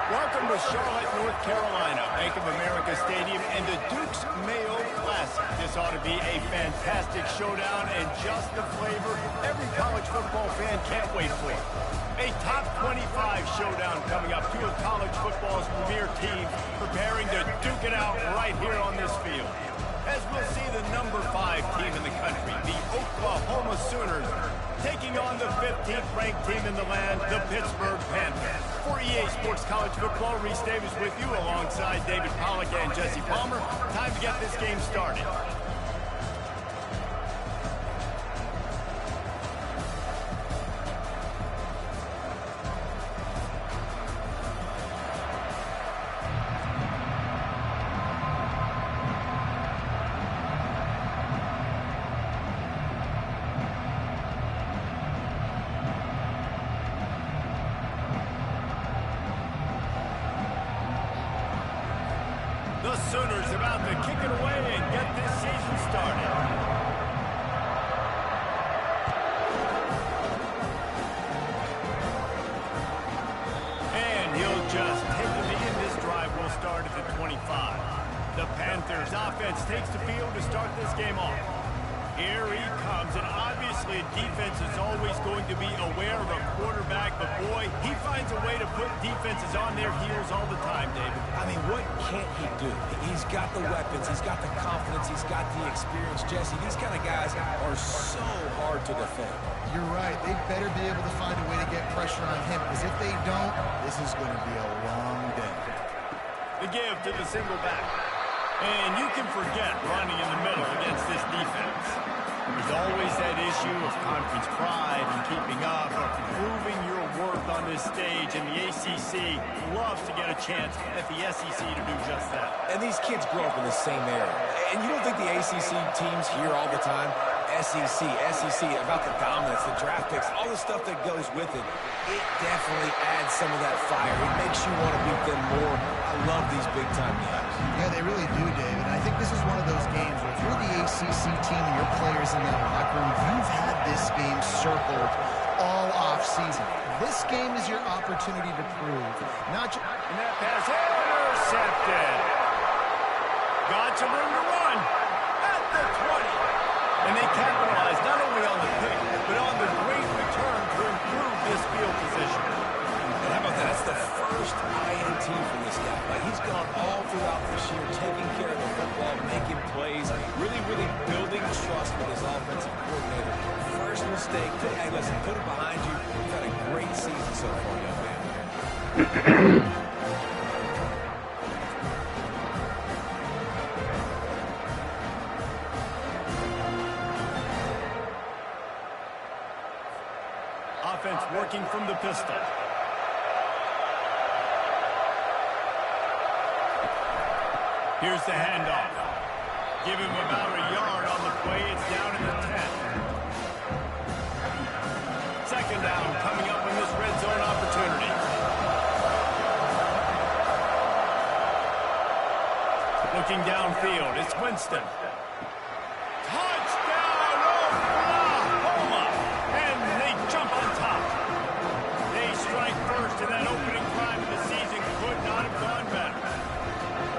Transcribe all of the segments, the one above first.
Welcome to Charlotte, North Carolina, Bank of America Stadium, and the Duke's Mayo Classic. This ought to be a fantastic showdown and just the flavor every college football fan can't wait for. A top 25 showdown coming up. Two of college football's premier teams preparing to duke it out right here on this field. As we'll see the number 5 team in the country, the Oklahoma Sooners, taking on the 15th ranked team in the land, the Pittsburgh Panthers. For EA Sports College Football, Reese Davis with you alongside David Pollack and Jesse Palmer. Time to get this game started. The Sooners about to kick it away and get this season started. And he'll just take the lead, and this drive will start at the 25. The Panthers offense takes the field to start this game off. Here he comes, and obviously a defense is always going to be aware of a quarterback, but boy, he finds a way to put defenses on their heels all the time, David. I mean, what can't he do? He's got the weapons, he's got the confidence, he's got the experience. Jesse, these kind of guys are so hard to defend. You're right. They better be able to find a way to get pressure on him, because if they don't, this is going to be a long day. The give to the single back. And you can forget running in the middle against this defense. There's always that issue of conference pride and keeping up, or proving your worth on this stage, and the ACC loves to get a chance at the SEC to do just that. And these kids grow up in the same area. And you don't think the ACC teams hear all the time? SEC, about the dominance, the draft picks, all the stuff that goes with it. It definitely adds some of that fire. It makes you want to beat them more. I love these big-time games. Yeah, they really do, David. I think this is one of those games where if you're the ACC team and your players in that locker room, you've had this game circled all off-season. This game is your opportunity to prove. Not just... And that pass intercepted. Got some room to run at the 20. And they capitalized not only on the pick, but on the great return to improve this field position. And how about that? That's the first INT for this guy. Like, he's gone all throughout this year, taking care of the football, making plays, really building trust with his offensive coordinator. First mistake, hey, listen, put it behind you. You've had a great season so far, young man. Offense working from the pistol. Here's the handoff. Give him about a yard on the play. It's down in the 10. Second down coming up in this red zone opportunity. Looking downfield, it's Winston. Touchdown, Oklahoma! And they jump on top. They strike first, and that opening drive of the season could not have gone better.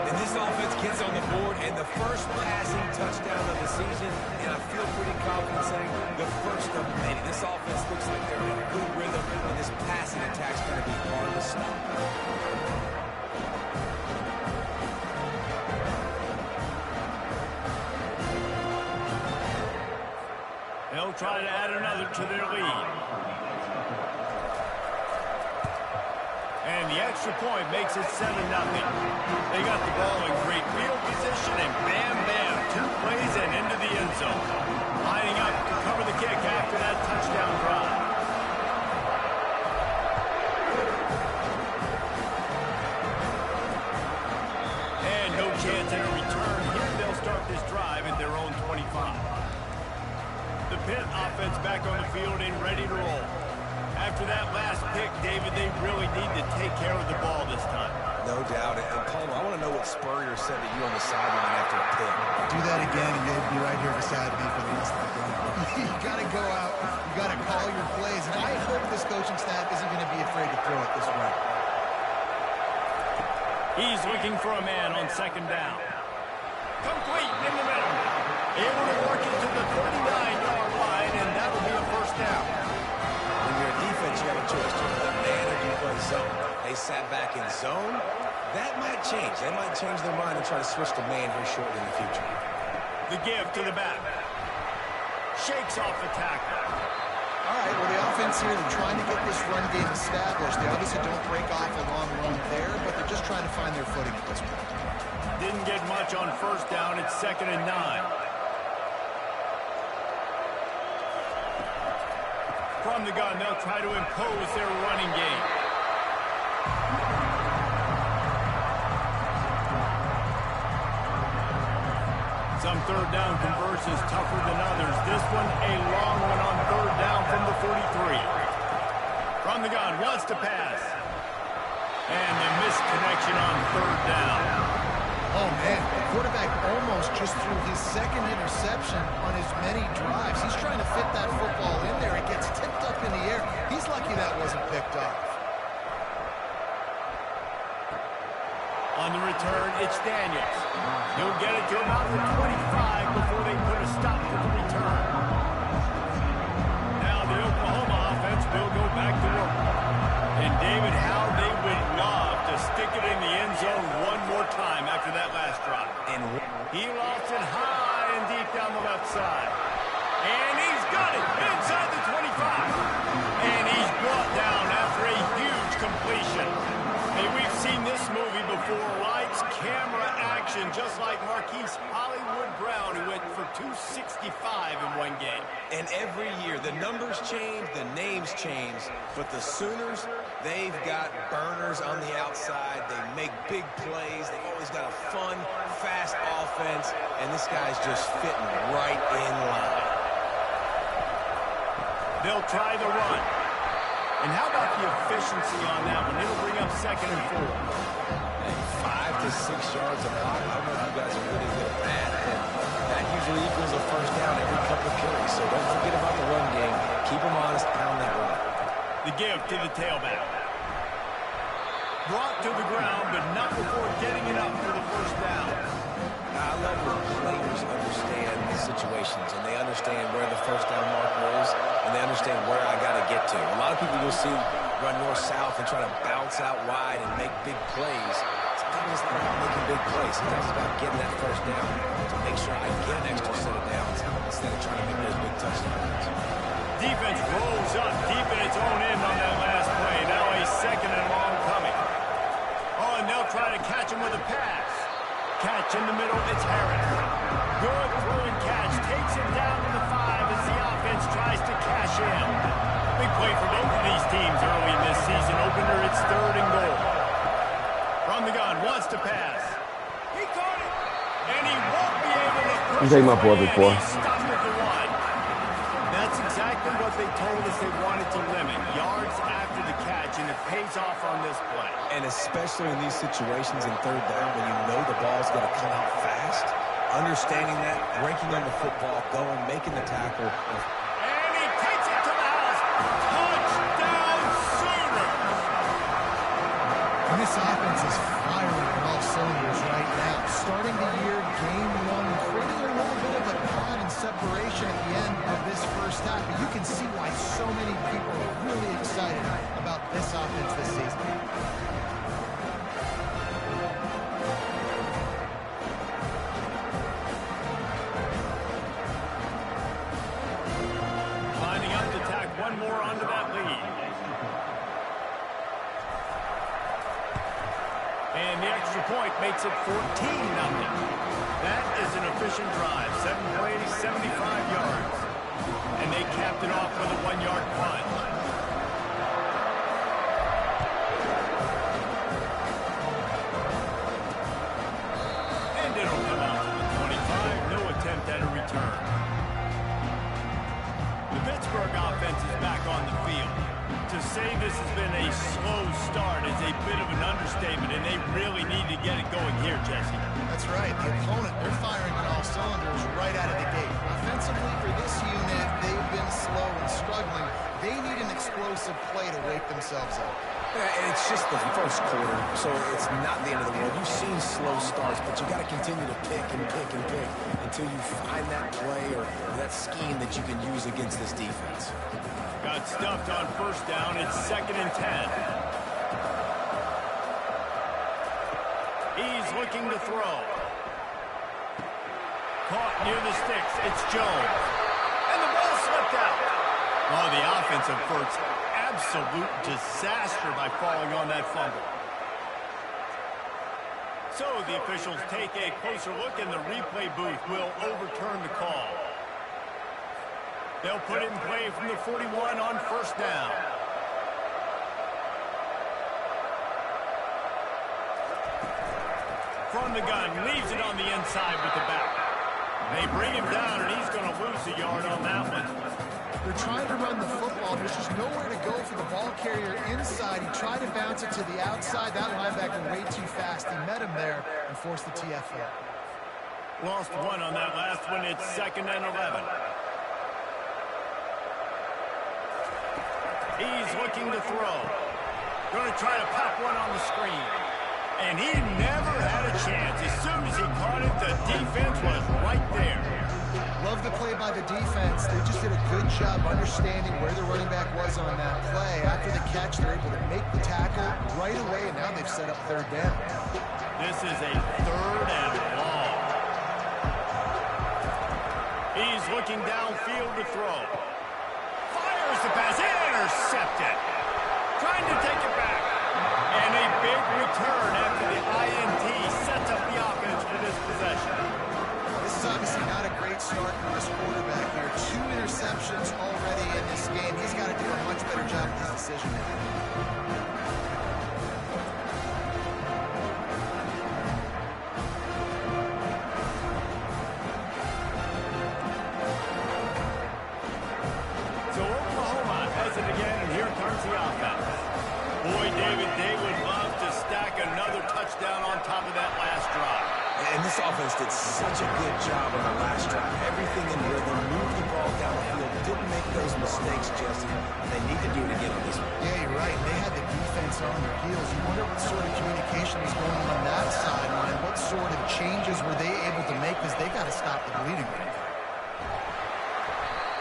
And this offense gets on the board, and the first passing touchdown of the season, and I feel pretty confident saying the first of many. This offense looks like they're in a good rhythm, and this passing attack's going to be hard to stop. They'll try to add another to their lead. And the extra point makes it 7-0. They got the ball in great field position, and bam, bam, 2 plays and into the end zone. Lining up to cover the kick after that touchdown drive. And no chance at a return. Here they'll start this drive at their own 25. The Pitt offense back on the field and ready to roll. After that last pick, David, they really need to take care of the ball this time. No doubt. And Palmer, I want to know what Spurrier said to you on the sideline after a pick. Do that again, and you'll be right here beside me for the rest of the game. You got to go out. You got to call your plays. And I hope this coaching staff isn't going to be afraid to throw it this way. He's looking for a man on second down. Complete in the middle. Able to work it to the 39-yard line, and that'll be a first down. When you're a defense, you have a choice. Do you play man or do you play zone? They sat back in zone. That might change. They might change their mind and try to switch to man here shortly in the future. The give to the back. Shakes off the tackle. All right, well, the offense here, they're trying to get this run game established. They obviously don't break off a long run there, but they're just trying to find their footing at this point. Didn't get much on first down. It's 2nd and 9. From the gun, they'll try to impose their running game. Some third down conversions tougher than others. This one, a long one on third down from the 43. From the gun, wants to pass. And the missed connection on third down. Oh, man, the quarterback almost just threw his second interception on as many drives. He's trying to fit that football in there. It gets tipped up in the air. He's lucky that wasn't picked up. On the return, it's Daniels. He'll get it to about the 25 before they put a stop to the return. Now the Oklahoma offense will go back to work. And David, how they would love to stick it in the end zone one more time after that last drive. And he lost it high and deep down the left side. And he's got it inside the 25. And he's brought down after a huge completion. Hey, we've seen this movie before. Lights, camera, action, just like Marquise Hollywood Brown, who went for 265 in one game. And every year, the numbers change, the names change, but the Sooners, they've got burners on the outside. They make big plays. They've always got a fun, fast offense, and this guy's just fitting right in line. They'll try the run. And how about the efficiency on that one? It'll bring up 2nd and 4. Hey, 5 to 6 yards a block. I don't know if you guys are really good at that. And that usually equals a first down every couple of carries. So don't forget about the run game. Keep them honest, pound that run. The give to the tailback. Brought to the ground, but not before getting it up for the first down. I love when players understand the situations and they understand where the first down marker is and they understand where I got to get to. A lot of people you'll see run north-south and try to bounce out wide and make big plays. Sometimes it's not about making big plays. Sometimes it's about getting that first down to make sure I get an extra set of downs instead of trying to make those big touchdowns. Defense rolls up deep in its own end on that last play. Now a 2nd and long coming. Oh, and they'll try to catch him with a pass. Catch in the middle, it's Harris. Good throw and catch, takes it down to the 5 as the offense tries to cash in. Big play for both of these teams early in this season opener. It's 3rd and goal. From the gun, wants to pass. He caught it, and he won't be able to push I'm taking my boy before. He's stopped at the 1. That's exactly what they told us they wanted to limit. Yards after the catch, and it pays off on this play. And especially in these situations in third down when you know the ball's going to come out fast, understanding that, breaking on the football, going, making the tackle. And he takes it to the house. Touchdown, Sooners! And this offense is firing on all cylinders right now. Starting the year, game 1, creating a little bit of a pod and separation at the end of this first half. But you can see why so many people are really excited about this offense this season. one more onto that lead. And the extra point makes it 14-0. That is an efficient drive. 7 plays, 75 yards. And they capped it off with a 1-yard punt. And it'll come out to the 25. No attempt at a return. The Pittsburgh offense is back on the field. To say this has been a slow start is a bit of an understatement, and they really need to get it going here, Jesse. That's right. The opponent, they're firing on all cylinders right out of the gate. Offensively, for this unit, they've been slow and struggling. They need an explosive play to wake themselves up. And it's just the first quarter, so it's not the end of the world. You've seen slow starts, but you got to continue to pick and pick and pick until you find that play or that scheme that you can use against this defense. Got stuffed on first down. It's 2nd and 10. He's looking to throw. Caught near the sticks. It's Jones. And the ball slipped out. Oh, the offensive effort's absolute disaster by falling on that fumble. So the officials take a closer look, and the replay booth will overturn the call. They'll put it in play from the 41 on first down. From the gun, leaves it on the inside with the back. They bring him down, and he's going to lose a yard on that one. They're trying to run the football. There's just nowhere to go for the ball carrier inside. He tried to bounce it to the outside. That linebacker way too fast. He met him there and forced the TFL. Lost one on that last one. It's 2nd and 11. He's looking to throw. Going to try to pop one on the screen. And he never had a chance. As soon as he caught it, the defense was right there. Love the play by the defense. They just did a good job understanding where the running back was on that play. After the catch, they're able to make the tackle right away, and now they've set up 3rd down. This is a 3rd and long. He's looking downfield to throw. Fires the pass. Intercepted. Trying to take it back. And a big return after the INT sets up the offense for this possession. This is obviously not a great start for this quarterback here. 2 interceptions already in this game. He's got to do a much better job with his decision making. So Oklahoma has it again, and here comes the offense. Boy, David, they would love to stack another touchdown on top of that last drive. And this offense did such a good job on the last drive. Everything in rhythm, moved the ball down the field, didn't make those mistakes, Jesse. They need to do it again on this one. Yeah, you're right. They had the defense on their heels. You wonder what sort of communication was going on that sideline. What sort of changes were they able to make, because they got to stop the bleeding right now.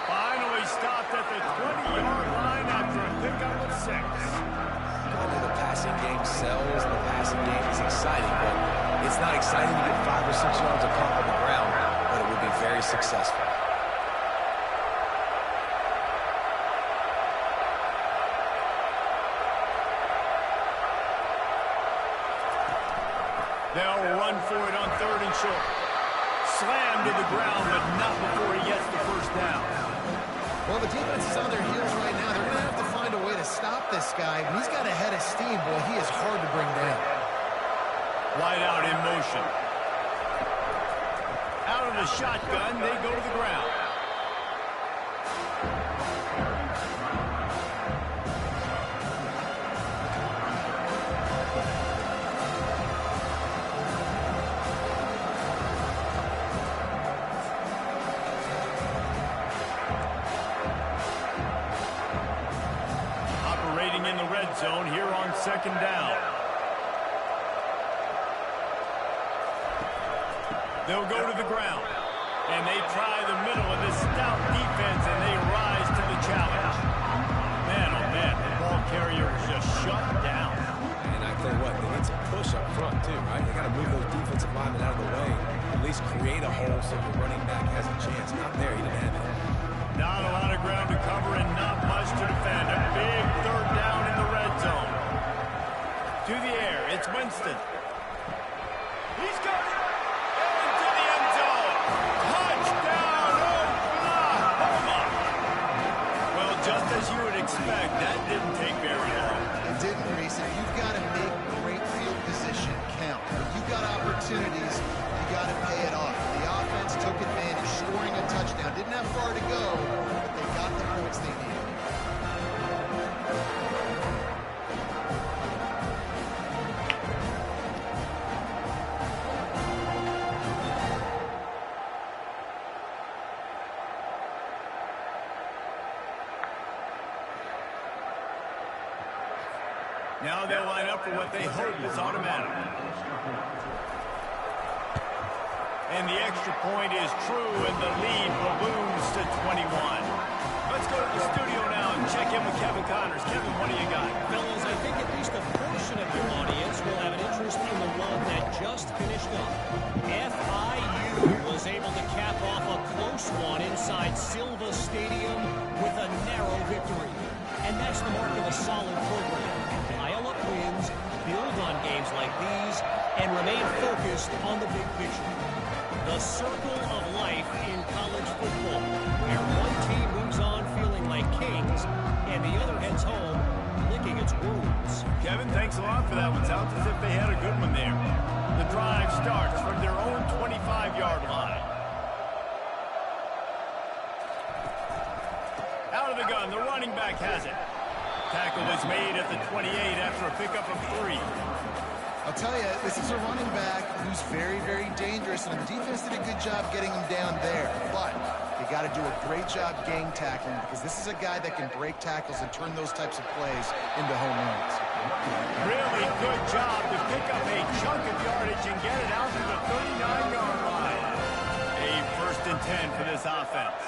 Finally stopped at the 20-yard line after a pickup of 6. I know the passing game sells, the passing game is exciting, but it's not exciting to get 5 or 6 yards of pump on the ground, but it will be very successful. They'll run for it on 3rd and short. Slammed to the ground, but not before he gets the first down. Well, the defense is on their heels right now. They're going to have to find a way to stop this guy. He's got a head of steam. Boy, he is hard to bring down. Wide out in motion. Out of the shotgun, they go to the ground. Operating in the red zone here on 2nd down. They'll go to the ground, and they try the middle of this stout defense, and they rise to the challenge. Man, oh man, the ball carrier is just shut down. And I tell you what, they need some push up front too, right? They got to move those defensive linemen out of the way, at least create a hole so the running back has a chance. Not there, he didn't have it. Not a lot of ground to cover and not much to Winston. He's got it. Into the end zone. Touchdown, Oklahoma. Well, just as you would expect, that didn't take very long. It didn't, Reese. You've got to make great field position count. When you've got opportunities, you got to pay it off. The offense took advantage, scoring a touchdown. Didn't have far to go, but they got the points they needed. Now they'll line up for what they hope is automatic. And the extra point is true, and the lead balloons to 21. Let's go to the studio now and check in with Kevin Connors. Kevin, what do you got? Fellas, I think at least a portion of your audience will have an interest in the one that just finished up. FIU was able to cap off a close one inside Silva Stadium with a narrow victory. And that's the mark of a solid program. Pile up wins, build on games like these, and remain focused on the big picture. The circle of life in college football, where one team moves on feeling like kings, and the other heads home licking its wounds. Kevin, thanks a lot for that one. Sounds as if they had a good one there. The drive starts from their own 25-yard line. Out of the gun, the running back has it. Tackle is made at the 28 after a pickup of 3. I'll tell you, this is a running back who's very, very dangerous, and the defense did a good job getting him down there. But you got to do a great job gang tackling, because this is a guy that can break tackles and turn those types of plays into home runs. Really good job to pick up a chunk of yardage and get it out to the 39-yard line. A 1st and 10 for this offense.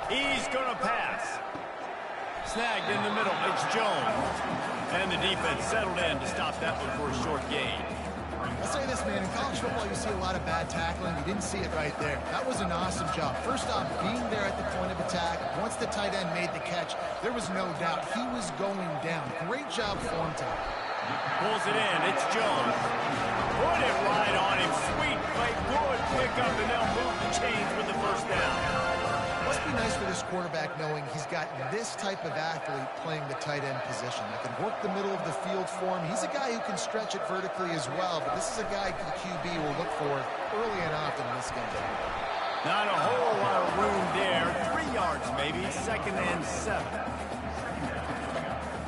He's going to pass. Snagged in the middle. It's Jones. And the defense settled in to stop that one for a short gain. I'll say this, man. In college football, you see a lot of bad tackling. You didn't see it right there. That was an awesome job. First off, being there at the point of attack. Once the tight end made the catch, there was no doubt he was going down. Great job form time. Pulls it in. It's Jones. Put it right on him. Sweet play. Good pickup, and they'll move the chains with the 1st down. Must be nice for this quarterback knowing he's got this type of athlete playing the tight end position that can work the middle of the field for him. He's a guy who can stretch it vertically as well, but this is a guy the QB will look for early and often in this game. Not a whole lot of room there. 3 yards maybe. 2nd and 7.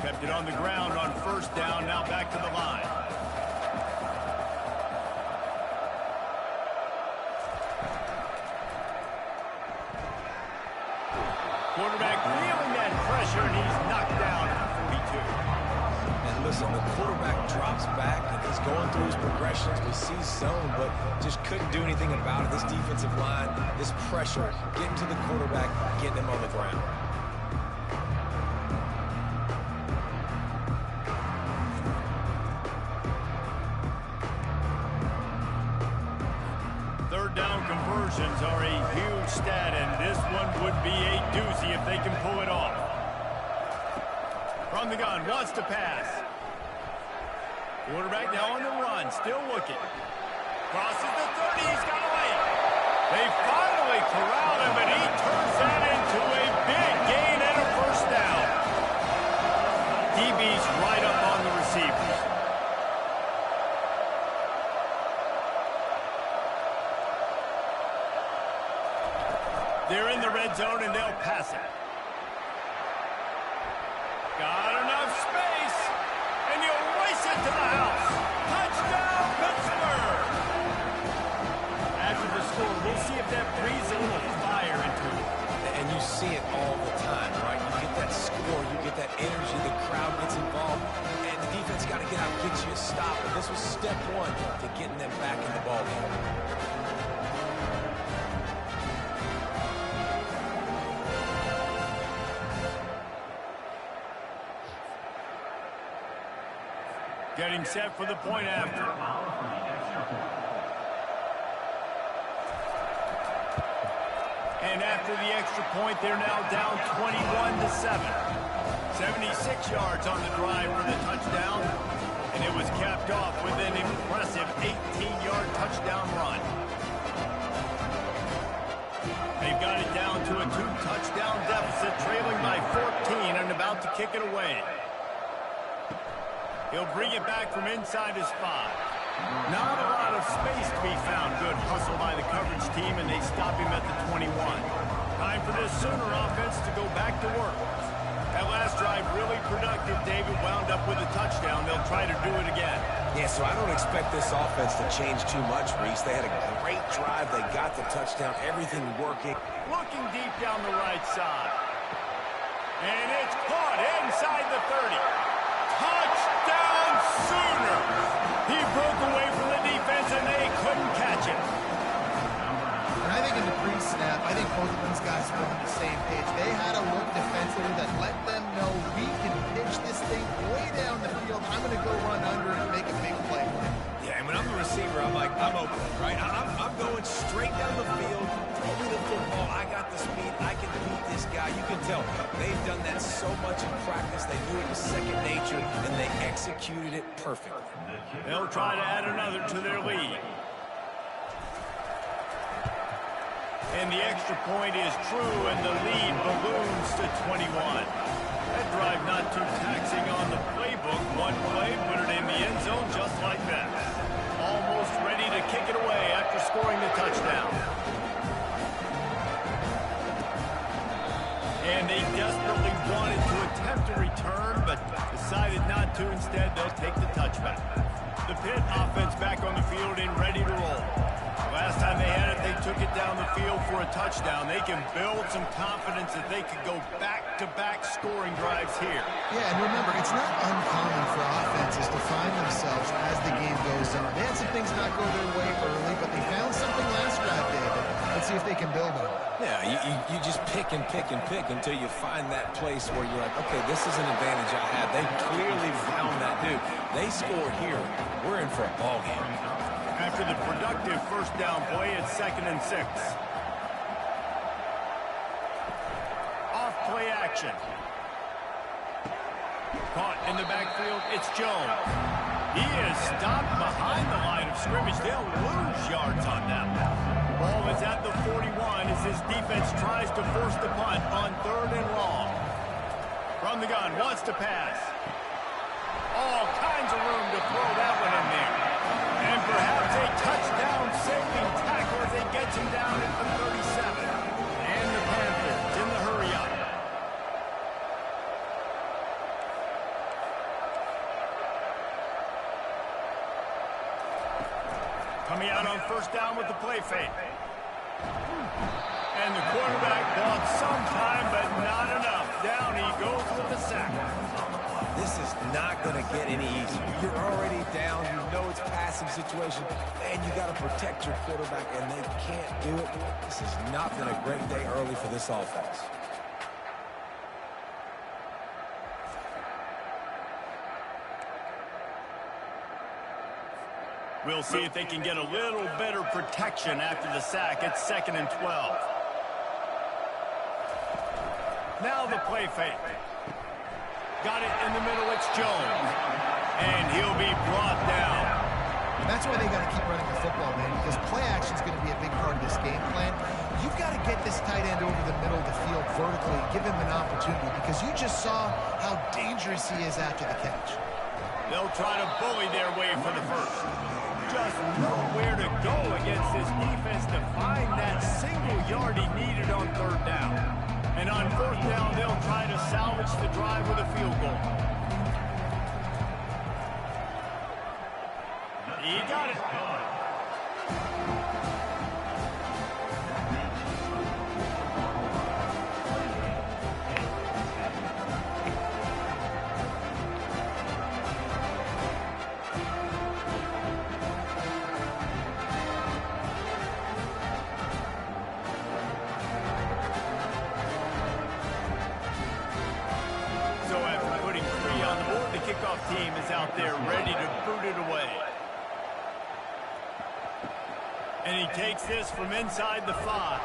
Kept it on the ground on 1st down. Now back to the line. Quarterback feeling that pressure, and he's knocked down at the 42. And listen, the quarterback drops back, and he's going through his progressions. We see zone, but just couldn't do anything about it. This defensive line, this pressure, getting to the quarterback, getting him on the ground. Conversions are a huge stat, and this one would be a doozy if they can pull it off. From the gun, wants to pass. Quarterback now on the run, still looking. Crosses the 30, he's got away. They finally corral him, and he turns that into a big gain and a 1st down. DB's right up on the receivers. They're in the red zone, and they'll pass it. Got enough space, and he'll race it to the house. Touchdown, Pittsburgh! After the score, we'll see if that breathes a little fire into it. And you see it all the time, right? You get that score, you get that energy, the crowd gets involved, and the defense got to get out and get you a stop. And this was step 1 to getting them back in the ballgame. Getting set for the point after. And after the extra point, they're now down 21-7. 76 yards on the drive for the touchdown. And it was capped off with an impressive 18-yard touchdown run. They've got it down to a 2-touchdown deficit, trailing by 14 and about to kick it away. He'll bring it back from inside his 5. Not a lot of space to be found. Good hustle by the coverage team, and they stop him at the 21. Time for this Sooner offense to go back to work. That last drive really productive. David wound up with a touchdown. They'll try to do it again. Yeah, so I don't expect this offense to change too much, Reese. They had a great drive. They got the touchdown. Everything working. Looking deep down the right side. And it's caught inside the 30. Touchdown Sooners! He broke away from the defense, and they couldn't catch him. And I think in the pre-snap, I think both of these guys were on the same page. They had a look defensively that let them know we can pitch this thing way down the field. I'm going to go run under and make a big play. Yeah, and when I'm the receiver, I'm like, I'm open, right? I'm going straight down the field. Throw me the football. I got the speed. I can beat this guy. You can tell they've done that so much in practice. They knew it was second nature, and they executed it perfectly. They'll try to add another to their lead. And the extra point is true, and the lead balloons to 21. That drive not too taxing on the playbook. One play, put it in the end zone just like that. Almost ready to kick it away after scoring the touchdown. And they desperately wanted to attempt a return, but decided not to. Instead, they'll take the touchback. The Pitt offense back on the field and ready to roll. Last time they had it, they took it down the field for a touchdown. They can build some confidence that they could go back-to-back scoring drives here. Yeah, and remember, it's not uncommon for offenses to find themselves as the game goes on. They had some things not go their way early, but they found something last drive, David. Let's see if they can build on it. Yeah, you just pick and pick and pick until you find that place where you're like, okay, this is an advantage I have. They clearly found that, dude. They score here. We're in for a ball game. After the productive first down play, it's 2nd and 6. Off play action. Caught in the backfield, it's Jones. He is stopped behind the line of scrimmage. They'll lose yards on that. Ball is at the 41 as his defense tries to force the punt on 3rd and long. From the gun, wants to pass. All kinds of room to throw that one in there. And perhaps a touchdown-saving tackle as they get him down at the 37. And the Panthers in the hurry-up. Coming out on first down with the play fake. And the quarterback bought some time, but not enough. Down he goes with the sack. This is not going to get any easier. You're already down. You know it's a passing situation. And you got to protect your quarterback, and they can't do it. This has not been a great day early for this offense. We'll see if they can get a little better protection after the sack. It's 2nd and 12. Now the play fake. Got it in the middle, it's Jones. And he'll be brought down. That's why they got to keep running the football, man, because play action is going to be a big part of this game plan. You've got to get this tight end over the middle of the field vertically, give him an opportunity, because you just saw how dangerous he is after the catch. They'll try to bully their way for the first. Just nowhere to go against this defense to find that single yard he needed on 3rd down. And on 4th down, they'll try to salvage the drive with a field goal. He got it. Kickoff team is out there ready to boot it away. And he takes this from inside the 5.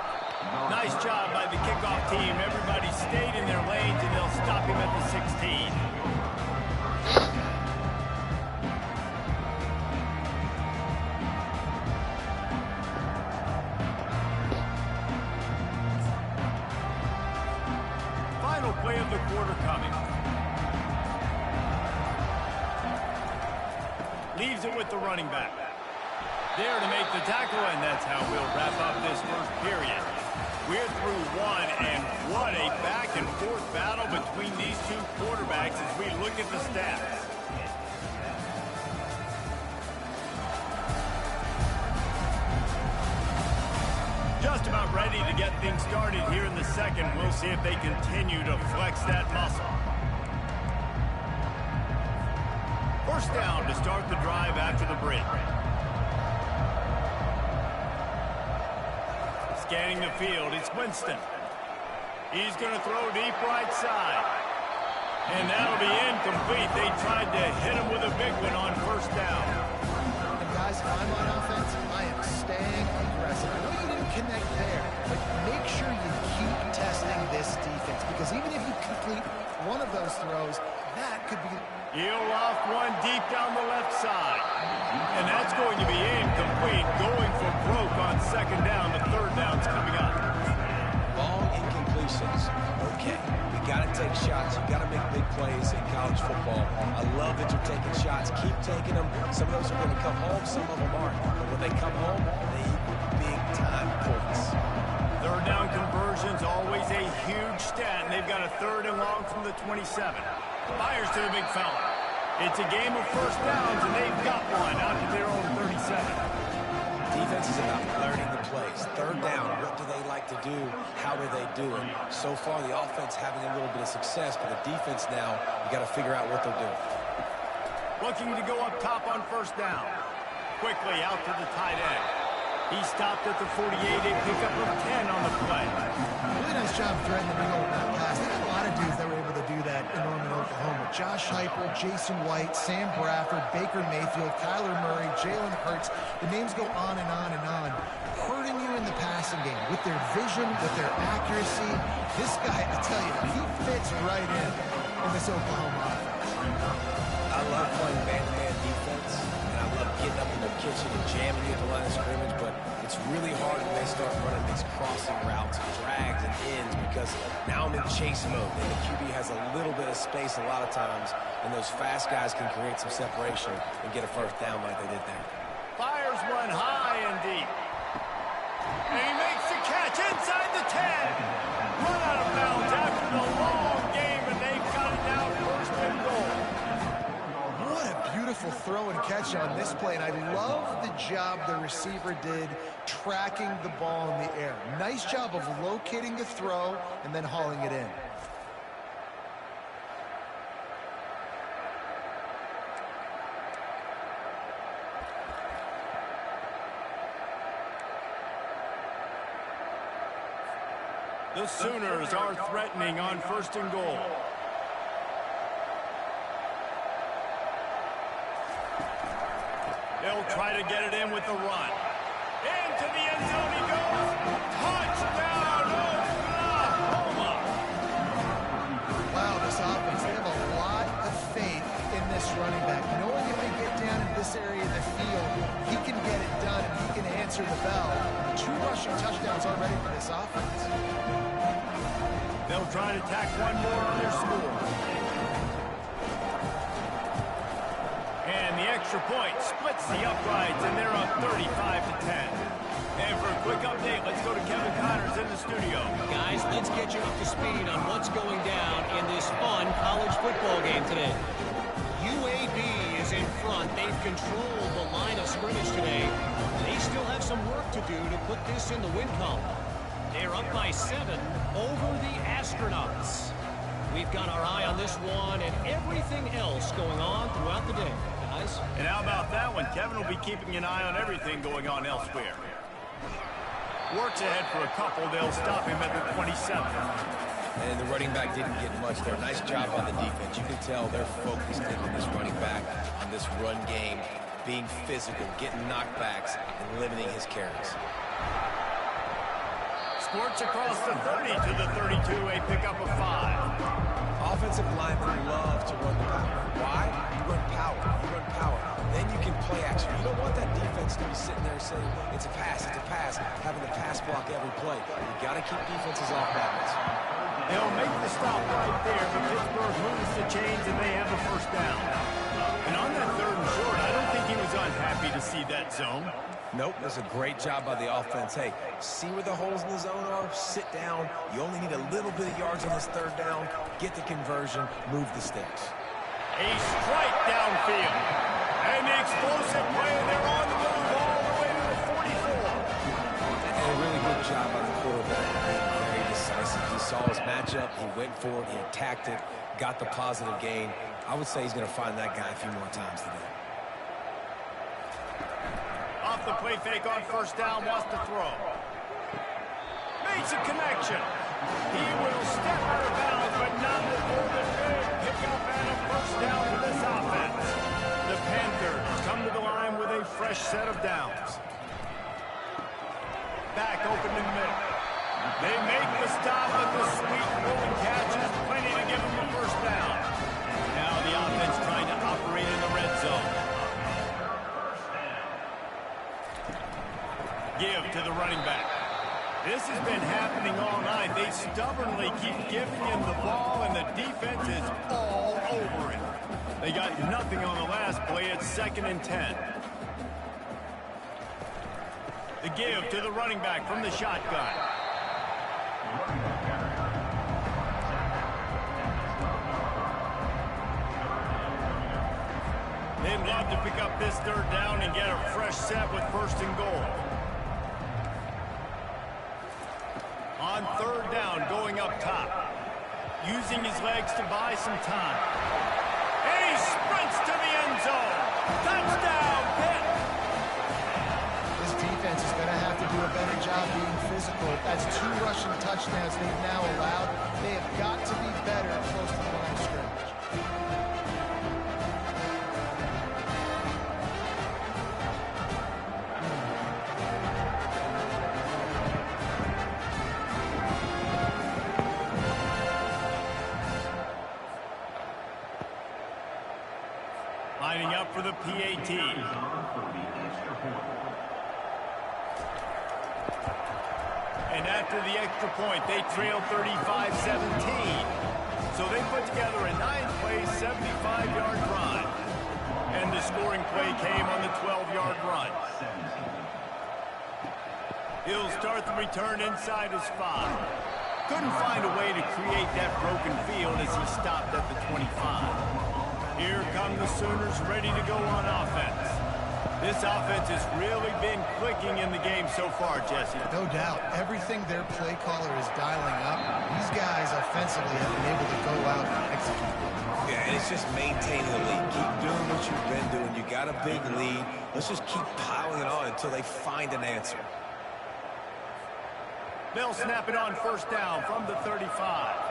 Nice job by the kickoff team. Everybody stayed in their lanes, and they'll stop him at the 16. play of the quarter coming. Leaves it with the running back. There to make the tackle, and that's how we'll wrap up this first period. We're through one, and what a back-and-forth battle between these two quarterbacks as we look at the stats. Just about ready to get things started here in the second. We'll see if they continue to flex that muscle. First down to start the drive after the break. Scanning the field, it's Winston. He's going to throw deep right side. And that'll be incomplete. They tried to hit him with a big one on first down. And guys, if I'm on offense, I am staying aggressive. I know you didn't connect there, but make sure you keep testing this defense, because even if you complete one of those throws, that could be... He'll off one deep down the left side. And that's going to be incomplete. Going for broke on second down. The third down's coming up. Long incompletions. Okay, we got to take shots. You got to make big plays in college football. I love that you're taking shots. Keep taking them. Some of those are going to come home. Some of them aren't. But when they come home, they equal big-time points. Third down conversions, always a huge stat. And they've got a third and long from the 27. Fires to the big fella. It's a game of first downs, and they've got one out to their own 37. Defense is about learning the plays. Third down, what do they like to do? How do they do it? So far, the offense having a little bit of success, but the defense now, you got to figure out what they're doing. Looking to go up top on first down. Quickly out to the tight end. He stopped at the 48, a pickup of 10 on the play. Really nice job threading the middle of that pass. They had a lot of dudes that were able to do that in Norman, Oklahoma. Josh Heupel, Jason White, Sam Bradford, Baker Mayfield, Kyler Murray, Jalen Hurts. The names go on and on and on. Hurting you in the passing game with their vision, with their accuracy. This guy, I tell you, he fits right in this Oklahoma offense. I love playing man-to-man defense, and I love getting up in the kitchen and jamming you at the line of scrimmage, but it's really hard when they start running these crossing routes and drags and ends, because now I'm in chase mode, and the QB has a little bit of space a lot of times, and those fast guys can create some separation and get a first down like they did there. Fires one high and deep. And he makes the catch inside the 10. Run out of bounds after the long game, and they've got it now first and goal. What a beautiful throw and catch on this play, and I love the job the receiver did tracking the ball in the air. Nice job of locating the throw and then hauling it in. The Sooners are threatening on first and goal. They'll try to get it in with the run. Into the end zone he goes. Touchdown, Oklahoma! Wow, this offense, they have a lot of faith in this running back. Knowing if they get down in this area of the field, he can get it done and he can answer the bell. 2 rushing touchdowns already for this offense. They'll try to tack one more on their score. And the extra point splits the uprights, and they're up 35-10. And for a quick update, let's go to Kevin Connors in the studio. Guys, let's get you up to speed on what's going down in this fun college football game today. UAB is in front. They've controlled the line of scrimmage today. They still have some work to do to put this in the win column. They're up by 7 over the Astronauts. We've got our eye on this one and everything else going on throughout the day, guys. And how about that one? Kevin will be keeping an eye on everything going on elsewhere. Works ahead for a couple. They'll stop him at the 27. And the running back didn't get much there. Nice job by the defense. You can tell they're focused in on this running back, on this run game, being physical, getting knockbacks, and limiting his carries. Squirts across the 30 to the 32, a pickup of 5. Offensive linemen love to run the power. Why? You run power. You run power. Then you can play action. You don't want that defense to be sitting there saying, it's a pass, having to pass block every play. You got to keep defenses off balance. They'll make the stop right there, but Pittsburgh moves the chains and they have a first down. And on that 3rd and short, I don't think he was unhappy to see that zone. Nope, that's a great job by the offense. Hey, see where the holes in the zone are? Sit down. You only need a little bit of yards on this 3rd down. Get the conversion. Move the sticks. A strike downfield. And the explosive play, they're on the move all the way to the 44. And a really good job by the quarterback. Very decisive. He saw his matchup. He went for it. He attacked it. Got the positive gain. I would say he's going to find that guy a few more times today. Off the play fake on first down, wants to throw. Makes a connection. He will step out of bounds, but not before the big pickup and a first down for this offense. The Panthers come to the line with a fresh set of downs. Back open in the middle. They make the stop with the sweet rolling catches, plenty to give them a first down. Now the offense trying to operate in the red zone. Give to the running back. This has been happening all night. They stubbornly keep giving him the ball, and the defense is all over it. They got nothing on the last play. It's 2nd and 10. The give to the running back from the shotgun. They'd love to pick up this 3rd down and get a fresh set with 1st and goal. On 3rd down, going up top. Using his legs to buy some time. And he sprints to the end zone. Touchdown, Pitt! This defense is going to have to do a better job being physical. That's 2 rushing touchdowns they've now allowed. They have got to be better close to the line of scrimmage. Lining up for the PAT. And after the extra point, they trail 35-17. So they put together a 9-play, 75-yard drive. And the scoring play came on the 12-yard run. He'll start the return inside his 5. Couldn't find a way to create that broken field as he stopped at the 25. Here come the Sooners ready to go on offense. This offense has really been clicking in the game so far, Jesse. No doubt. Everything their play caller is dialing up, these guys offensively have been able to go out and execute. Yeah, and it's just maintaining the lead. Keep doing what you've been doing. You got a big lead. Let's just keep piling it on until they find an answer. They'll snap it on 1st down from the 35.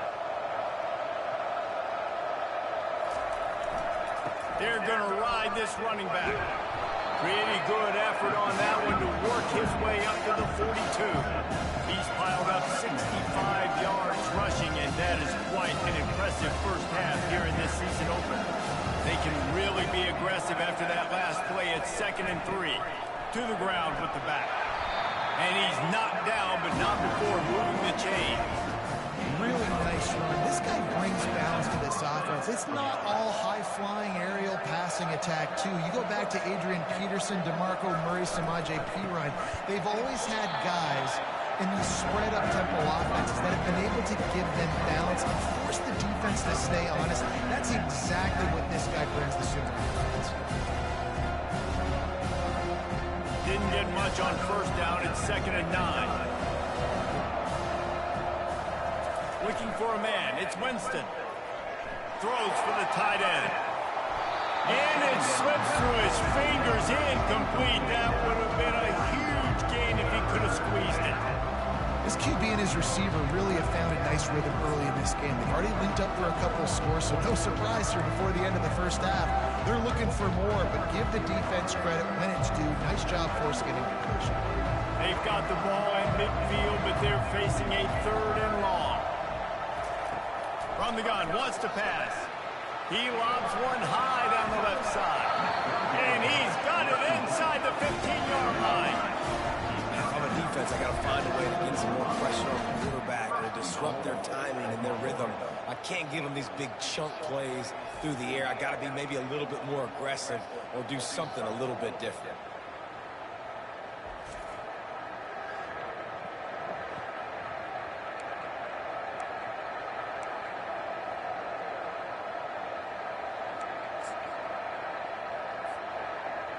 They're going to ride this running back. Pretty good effort on that one to work his way up to the 42. He's piled up 65 yards rushing, and that is quite an impressive first half here in this season opener. They can really be aggressive after that last play at 2nd and 3. To the ground with the back. And he's knocked down, but not before moving the chains. Really nice run. This guy brings balance to this offense. It's not all high-flying aerial passing attack, too. You go back to Adrian Peterson, DeMarco Murray, Samaje Perine. They've always had guys in these spread-up tempo offenses that have been able to give them balance and force the defense to stay honest. That's exactly what this guy brings the Sooner offense. Didn't get much on 1st down. It's 2nd and 9. Looking for a man. It's Winston. Throws for the tight end. And it slips through his fingers. Incomplete. That would have been a huge gain if he could have squeezed it. This QB and his receiver really have found a nice rhythm early in this game. They've already linked up for a couple of scores, so no surprise here before the end of the first half. They're looking for more, but give the defense credit when it's due. Nice job force getting completion. They've got the ball in midfield, but they're facing a 3rd and long. From the gun, wants to pass. He lobs one high down the left side. And he's got it inside the 15-yard line. On the defense, I got to find a way to get some more pressure on the quarterback or to disrupt their timing and their rhythm. I can't give them these big chunk plays through the air. I got to be maybe a little bit more aggressive or do something a little bit different.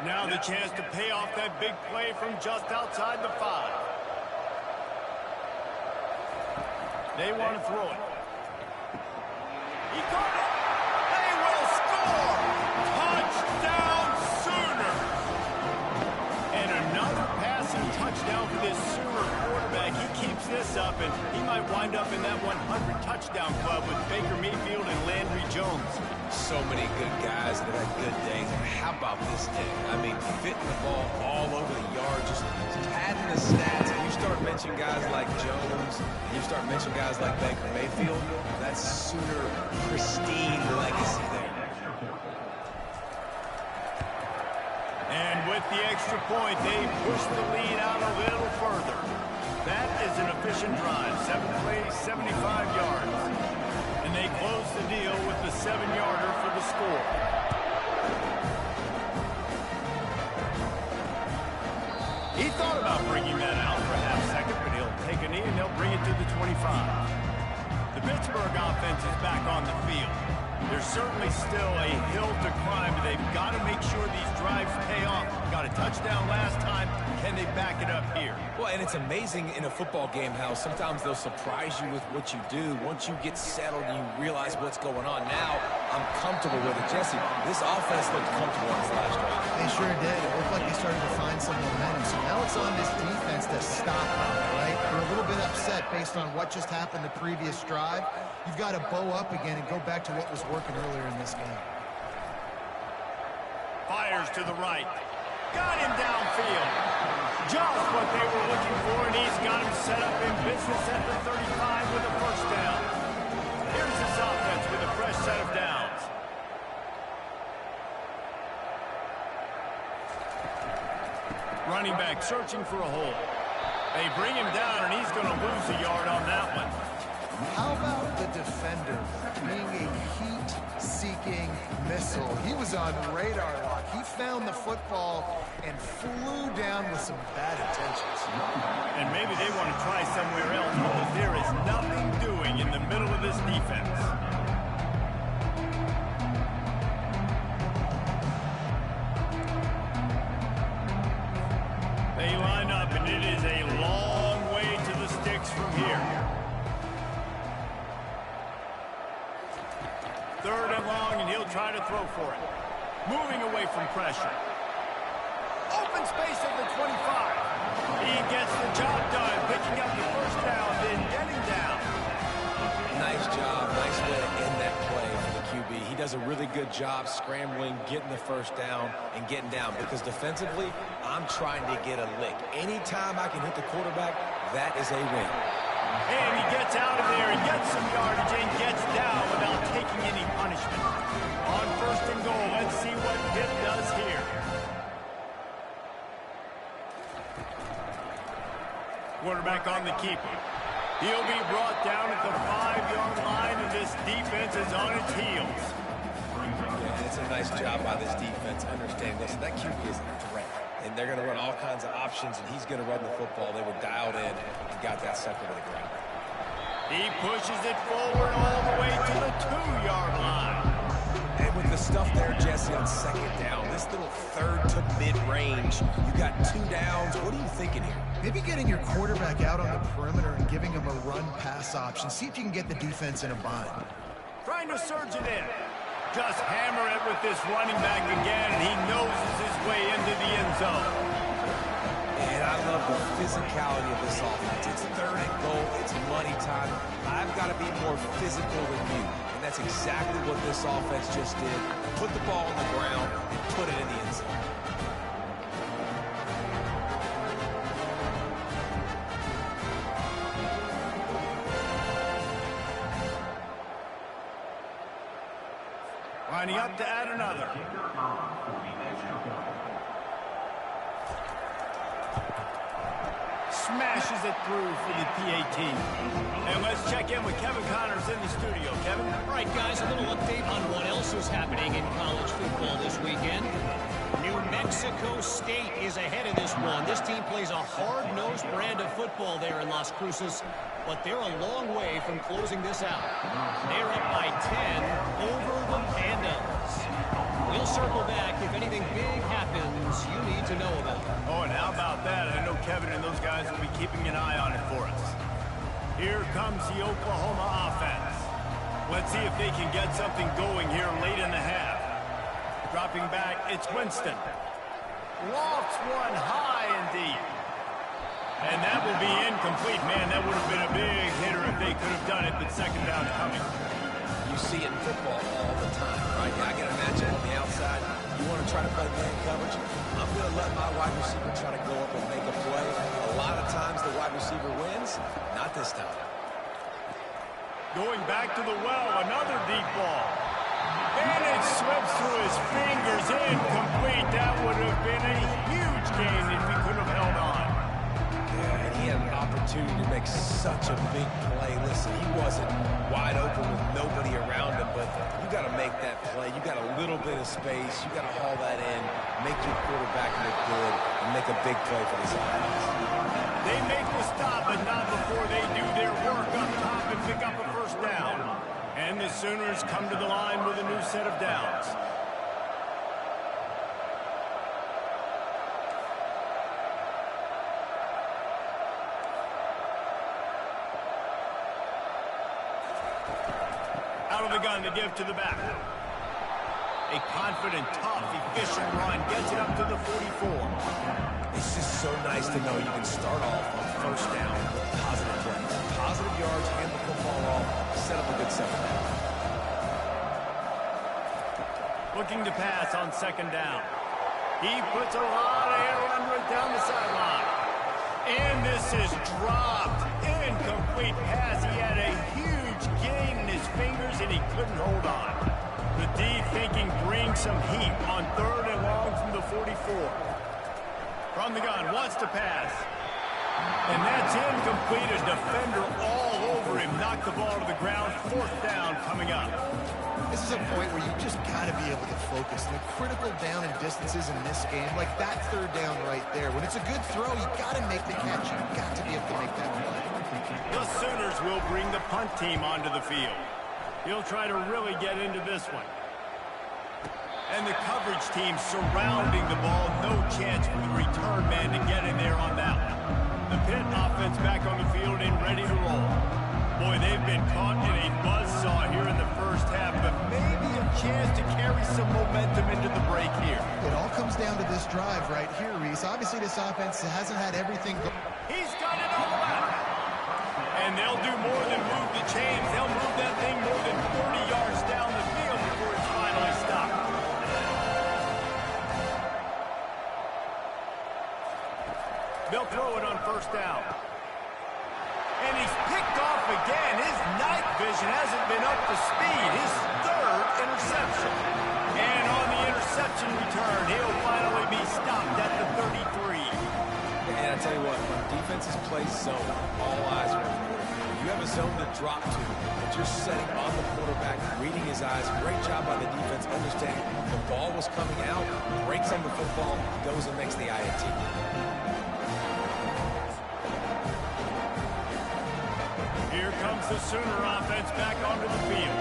Now the chance to pay off that big play from just outside the 5. They want to throw it. He caught it. They will score. Touchdown Sooners. And another passing touchdown for this Sooner quarterback. He keeps this up, and he might wind up in that 100 touchdown club with Baker Mayfield and Landry Jones. So many good guys that have had good days. How about this day? I mean, fitting the ball all over the yard, just padding the stats. And you start mentioning guys like Jones, and you start mentioning guys like Baker Mayfield, that's Sooner pristine legacy there. And with the extra point, they push the lead out a little further. That is an efficient drive. 7 plays, 75 yards. And they close the deal with the 7-yarder for the score. He thought about bringing that out for a half second, but he'll take a knee and they'll bring it to the 25. The Pittsburgh offense is back on the field. There's certainly still a hill to climb, but they've got to make sure these drives pay off. Got a touchdown last time. Can they back it up here? Well, and it's amazing in a football game how sometimes they'll surprise you with what you do. Once you get settled and you realize what's going on, now I'm comfortable with it. Jesse, this offense looked comfortable in this last drive. They sure did. It looked like they started to find some momentum. So now it's on this defense to stop them, right? They're a little bit upset based on what just happened the previous drive. You've got to bow up again and go back to what was working earlier in this game. Fires to the right. Got him downfield. Just what they were looking for, and he's got him set up in business at the 35 with a first down. Here's his offense with a fresh set of downs. Running back searching for a hole. They bring him down, and he's going to lose a yard on that one. How about the defender being a heat-seeking missile? He was on radar lock. He found the football and flew down with some bad intentions. And maybe they want to try somewhere else because there is nothing doing in the middle of this defense. They line up, and it is a long way to the sticks from here. 3rd and long, and he'll try to throw for it. Moving away from pressure. Open space at the 25. He gets the job done, picking up the first down, then getting down. Nice job. Nice way to end that play for the QB. He does a really good job scrambling, getting the first down, and getting down. Because defensively, I'm trying to get a lick. Anytime I can hit the quarterback, that is a win. And he gets out of there and gets some yardage and gets down without taking any punishment. On 1st and goal, let's see what Pitt does here. Quarterback on the keeper. He'll be brought down at the 5-yard line, and this defense is on its heels. Yeah, it's a nice job by this defense. Understand this. That QB is a threat. And they're going to run all kinds of options, and he's going to run the football. They were dialed in and got that sucker to the ground. He pushes it forward all the way to the 2-yard line. And with the stuff there, Jesse, on 2nd down, this little 3rd to mid-range, you got 2 downs. What are you thinking here? Maybe getting your quarterback out on the perimeter and giving him a run-pass option. See if you can get the defense in a bind. Trying to surge it in. Just hammer it with this running back again, and he noses his way into the end zone. And I love the physicality of this offense. It's 3rd and goal. It's money time. I've got to be more physical than you. And that's exactly what this offense just did. Put the ball on the ground and put it in the end zone. Lining up to add another. smashes it through for the PAT. And let's check in with Kevin Connors in the studio. Kevin? All right, guys, a little update on what else is happening in college football this weekend. New Mexico State is ahead of this one. This team plays a hard-nosed brand of football there in Las Cruces, but they're a long way from closing this out. They're up by 10 over the Pandas. We'll circle back if anything big happens you need to know about. Oh, and how about that? I know Kevin and those guys will be keeping an eye on it for us. Here comes the Oklahoma offense. Let's see if they can get something going here late in the half. Dropping back, it's Winston. Lofts one high and deep. And that will be incomplete. Man, that would have been a big hitter if they could have done it, but second down's coming. You see it in football all the time, right? I can imagine on the outside, you want to try to play man coverage. I'm going to let my wide receiver try to go up and make a play. A lot of times the wide receiver wins. Not this time. Going back to the well, another deep ball. And it slips through his fingers, incomplete. That would have been a huge gain if he could have held on. Yeah, and he had an opportunity to make such a big play. Listen, he wasn't wide open with nobody around him, but you got to make that play. You got a little bit of space. You got to haul that in, make your quarterback look good, and make a big play for this offense. They make the stop, but not before they do their work up top and pick up a first down. And the Sooners come to the line with a new set of downs. Out of the gun to give to the back. A confident, tough, efficient run gets it up to the 44. It's just so nice to know you can start off on first down with positive plays. Positive yards, hand the football off, set up a good second down. Looking to pass on second down. He puts a lot of air under it down the sideline. And this is dropped. Incomplete pass. He had a huge gain in his fingers and he couldn't hold on. The D thinking bring some heat on third and long from the 44. From the gun, wants to pass. And that's incomplete. A defender all over him. Knocked the ball to the ground. Fourth down coming up. This is a point where you just got to be able to focus. The critical down and distances in this game, like that third down right there. When it's a good throw, you got to make the catch. You got to be able to make that play. The Sooners will bring the punt team onto the field. He'll try to really get into this one. And the coverage team surrounding the ball. No chance for the return man to get in there on that one. The Pitt offense back on the field and ready to roll. Boy, they've been caught in a buzzsaw here in the first half, but maybe a chance to carry some momentum into the break here. It all comes down to this drive right here, Reese. Obviously, this offense hasn't had everything. He's got it overlap. And they'll do more than move the chains. They'll move that thing more than 30 yards down the field before it's finally stopped. They'll throw it on first down. And he's picked off again. His night vision hasn't been up to speed. His third interception. And on the interception return, he'll finally be stopped at the 33. And I tell you what, when defenses play zone, all eyes are on the quarterback. You have a zone to drop to, but you're setting on the quarterback, reading his eyes. Great job by the defense, understanding the ball was coming out, breaks on the football, goes and makes the INT. Here comes the Sooner offense back onto the field.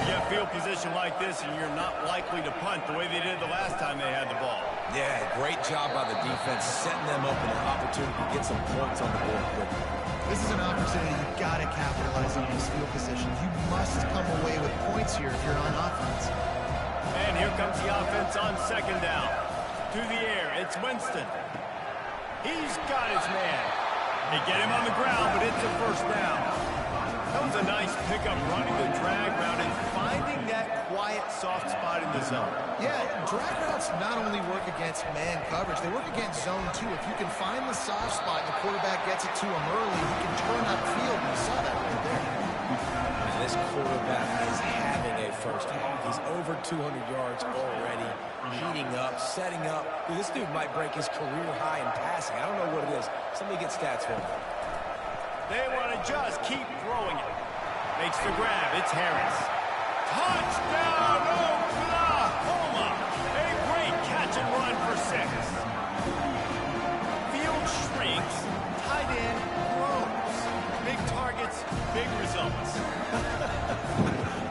You have field position like this, and you're not likely to punt the way they did the last time they had the ball. Yeah, great job by the defense, setting them up with an opportunity to get some points on the board quickly. This is an opportunity you've got to capitalize on these field positions. You must come away with points here if you're on offense. And here comes the offense on second down. To the air, it's Winston. He's got his man. They get him on the ground, but it's a first down. That was a nice pickup running the drag route and finding that quiet, soft spot in the zone. Yeah, drag routes not only work against man coverage, they work against zone too. If you can find the soft spot and the quarterback gets it to him early, he can turn upfield. You saw that right there. And this quarterback is having a great first half. He's over 200 yards already, heating up, setting up. Dude, this dude might break his career high in passing. I don't know what it is. Somebody get stats for him. They want to just keep throwing it. Makes the grab. It's Harris. Touchdown, Oklahoma! A great catch and run for 6. Field shrinks. Tight end grows. Big targets, big results.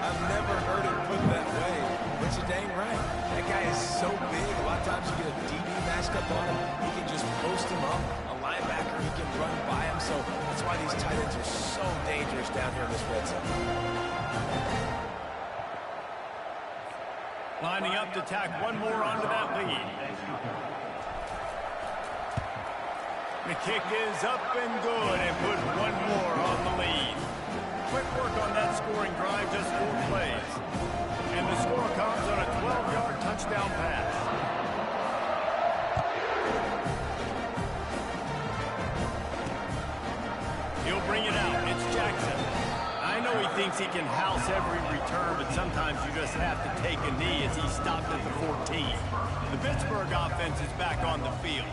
I've never heard it put that way, but you're dang right. That guy is so big. A lot of times you get a DB matched up on him. He can just post him up. A linebacker, he can run by him. So that's why these tight ends are so dangerous down here in this red zone. Lining up to tack one more onto that lead. The kick is up and good and put one more on the lead. Quick work on that scoring drive, just 4 plays. And the score comes on a 12-yard touchdown pass. He'll bring it out. It's Jackson. I know he thinks he can house every return, but sometimes you just have to take a knee as he stopped at the 14. The Pittsburgh offense is back on the field.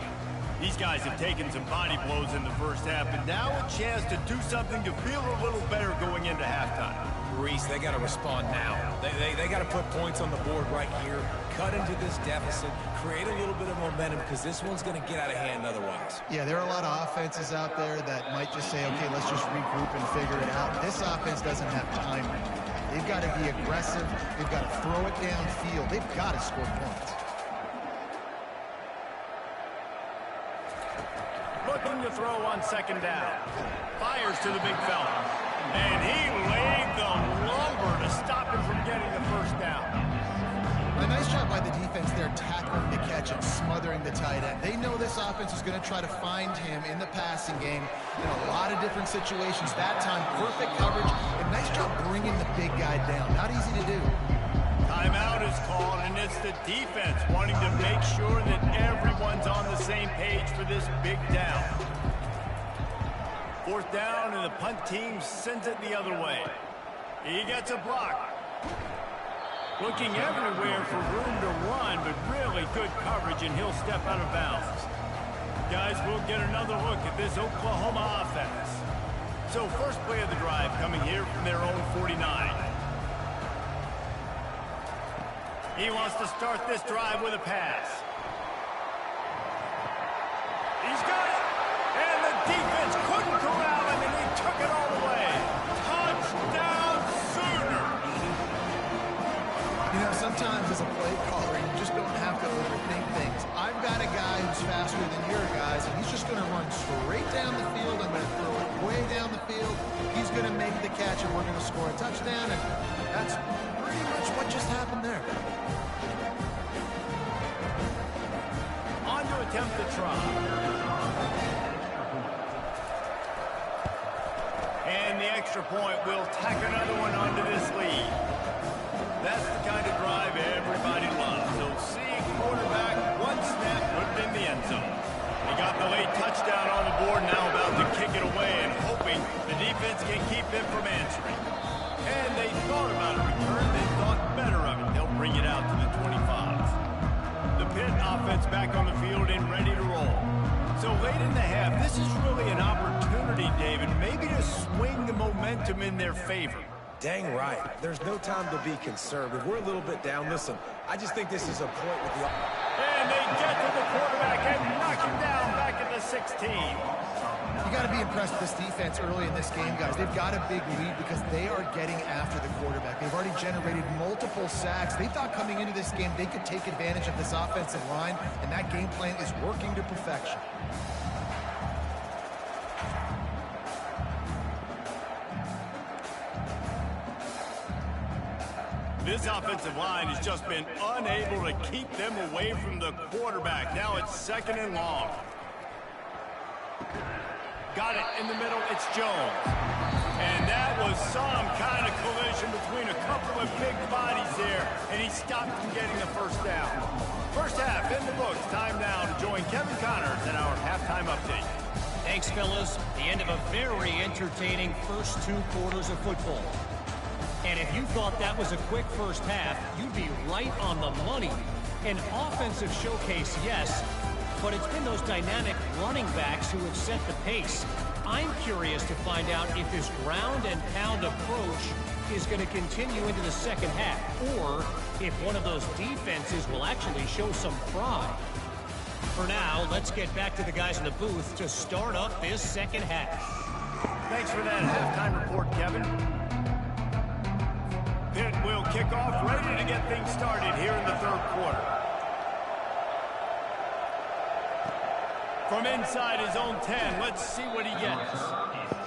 These guys have taken some body blows in the first half, but now a chance to do something to feel a little better going into halftime. Reese, they got to respond now. They got to put points on the board right here, cut into this deficit, create a little bit of momentum, because this one's going to get out of hand otherwise. Yeah, there are a lot of offenses out there that might just say, okay, let's just regroup and figure it out. This offense doesn't have time. They've got to be aggressive. They've got to throw it downfield. They've got to score points. Looking to throw on second down. Fires to the big fella. And he laid the lumber to stop him from getting the first down. A nice job by the defense there, tackling the catch and smothering the tight end. They know this offense is going to try to find him in the passing game in a lot of different situations. That time, perfect coverage, and nice job bringing the big guy down. Not easy to do. Timeout is called, and it's the defense wanting to make sure that everyone's on the same page for this big down. 4th down, and the punt team sends it the other way. He gets a block. Looking everywhere for room to run, but really good coverage, and he'll step out of bounds. Guys, we'll get another look at this Oklahoma offense. So first play of the drive coming here from their own 49. He wants to start this drive with a pass. He's got it! And the defense couldn't corral him, and he took it all the way. Touchdown, Sooner! You know, sometimes as a play caller, you just don't have to overthink things. I've got a guy who's faster than your guys, and he's just going to run straight down the field. I'm going to throw it way down the field. He's going to make the catch, and we're going to score a touchdown, and that's pretty much what just happened there. On to attempt the try. And the extra point will tack another one onto this lead. That's the kind of drive everybody loves. So seeing quarterback, one snap, put it in the end zone. He got the late touchdown on the board, now about to kick it away and hoping the defense can keep him from answering. And they thought about a return. They thought better of it. They'll bring it out to the 25. The Pitt offense back on the field and ready to roll. So late in the half, this is really an opportunity, David, maybe to swing the momentum in their favor. Dang right. There's no time to be conservative. We're a little bit down. Listen, I just think this is a point with the... And they get to the quarterback and knock him down back at the 16. You got to be impressed with this defense early in this game, guys. They've got a big lead because they are getting after the quarterback. They've already generated multiple sacks. They thought coming into this game they could take advantage of this offensive line, and that game plan is working to perfection. This offensive line has just been unable to keep them away from the quarterback. Now it's 2nd and long. Got it in the middle. It's Jones. And that was some kind of collision between a couple of big bodies there, and he stopped from getting the first down. First half in the books. Time now to join Kevin Connors in our halftime update. Thanks, fellas. The end of a very entertaining first 2 quarters of football. And if you thought that was a quick first half, you'd be right on the money. An offensive showcase, yes, but it's been those dynamic running backs who have set the pace. I'm curious to find out if this ground and pound approach is going to continue into the second half, or if one of those defenses will actually show some pride. For now, let's get back to the guys in the booth to start up this second half. Thanks for that halftime report, Kevin. Pitt will kick off, ready to get things started here in the third quarter. From inside his own 10, let's see what he gets.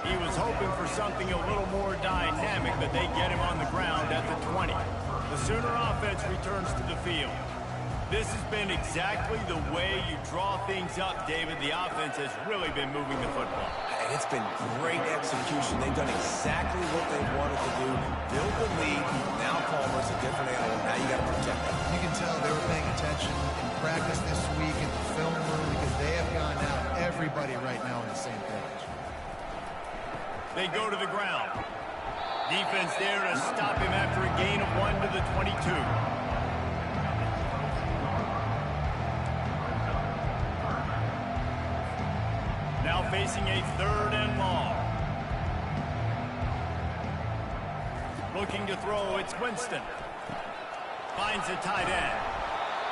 He was hoping for something a little more dynamic, but they get him on the ground at the 20. The Sooner offense returns to the field. This has been exactly the way you draw things up, David. The offense has really been moving the football. And it's been great execution. They've done exactly what they wanted to do. Build the lead. Now Palmer's a different animal. Now you got to protect him. You can tell they were paying attention in practice this week in the film room because they have gone out. Everybody right now on the same page. They go to the ground. Defense there to stop him after a gain of 1 to the 22. Now facing a 3rd and long. Looking to throw, it's Winston. Finds a tight end.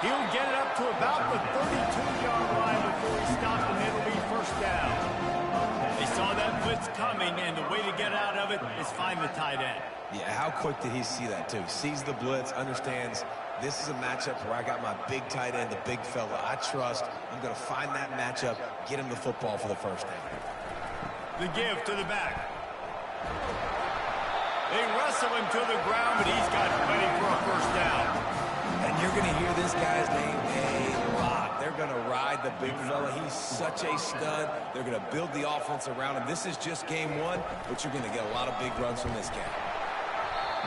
He'll get it up to about the 32-yard line before he stops, and it'll be first down. They saw that blitz coming, and the way to get out of it is find the tight end. Yeah, how quick did he see that, too? Sees the blitz, understands this is a matchup where I got my big tight end, the big fella I trust. I'm going to find that matchup, get him the football for the first down. The give to the back. They wrestle him to the ground, but he's got plenty for a first down. And you're going to hear this guy's name a lot. They're going to ride the big fella. He's such a stud. They're going to build the offense around him. This is just game one, but you're going to get a lot of big runs from this guy.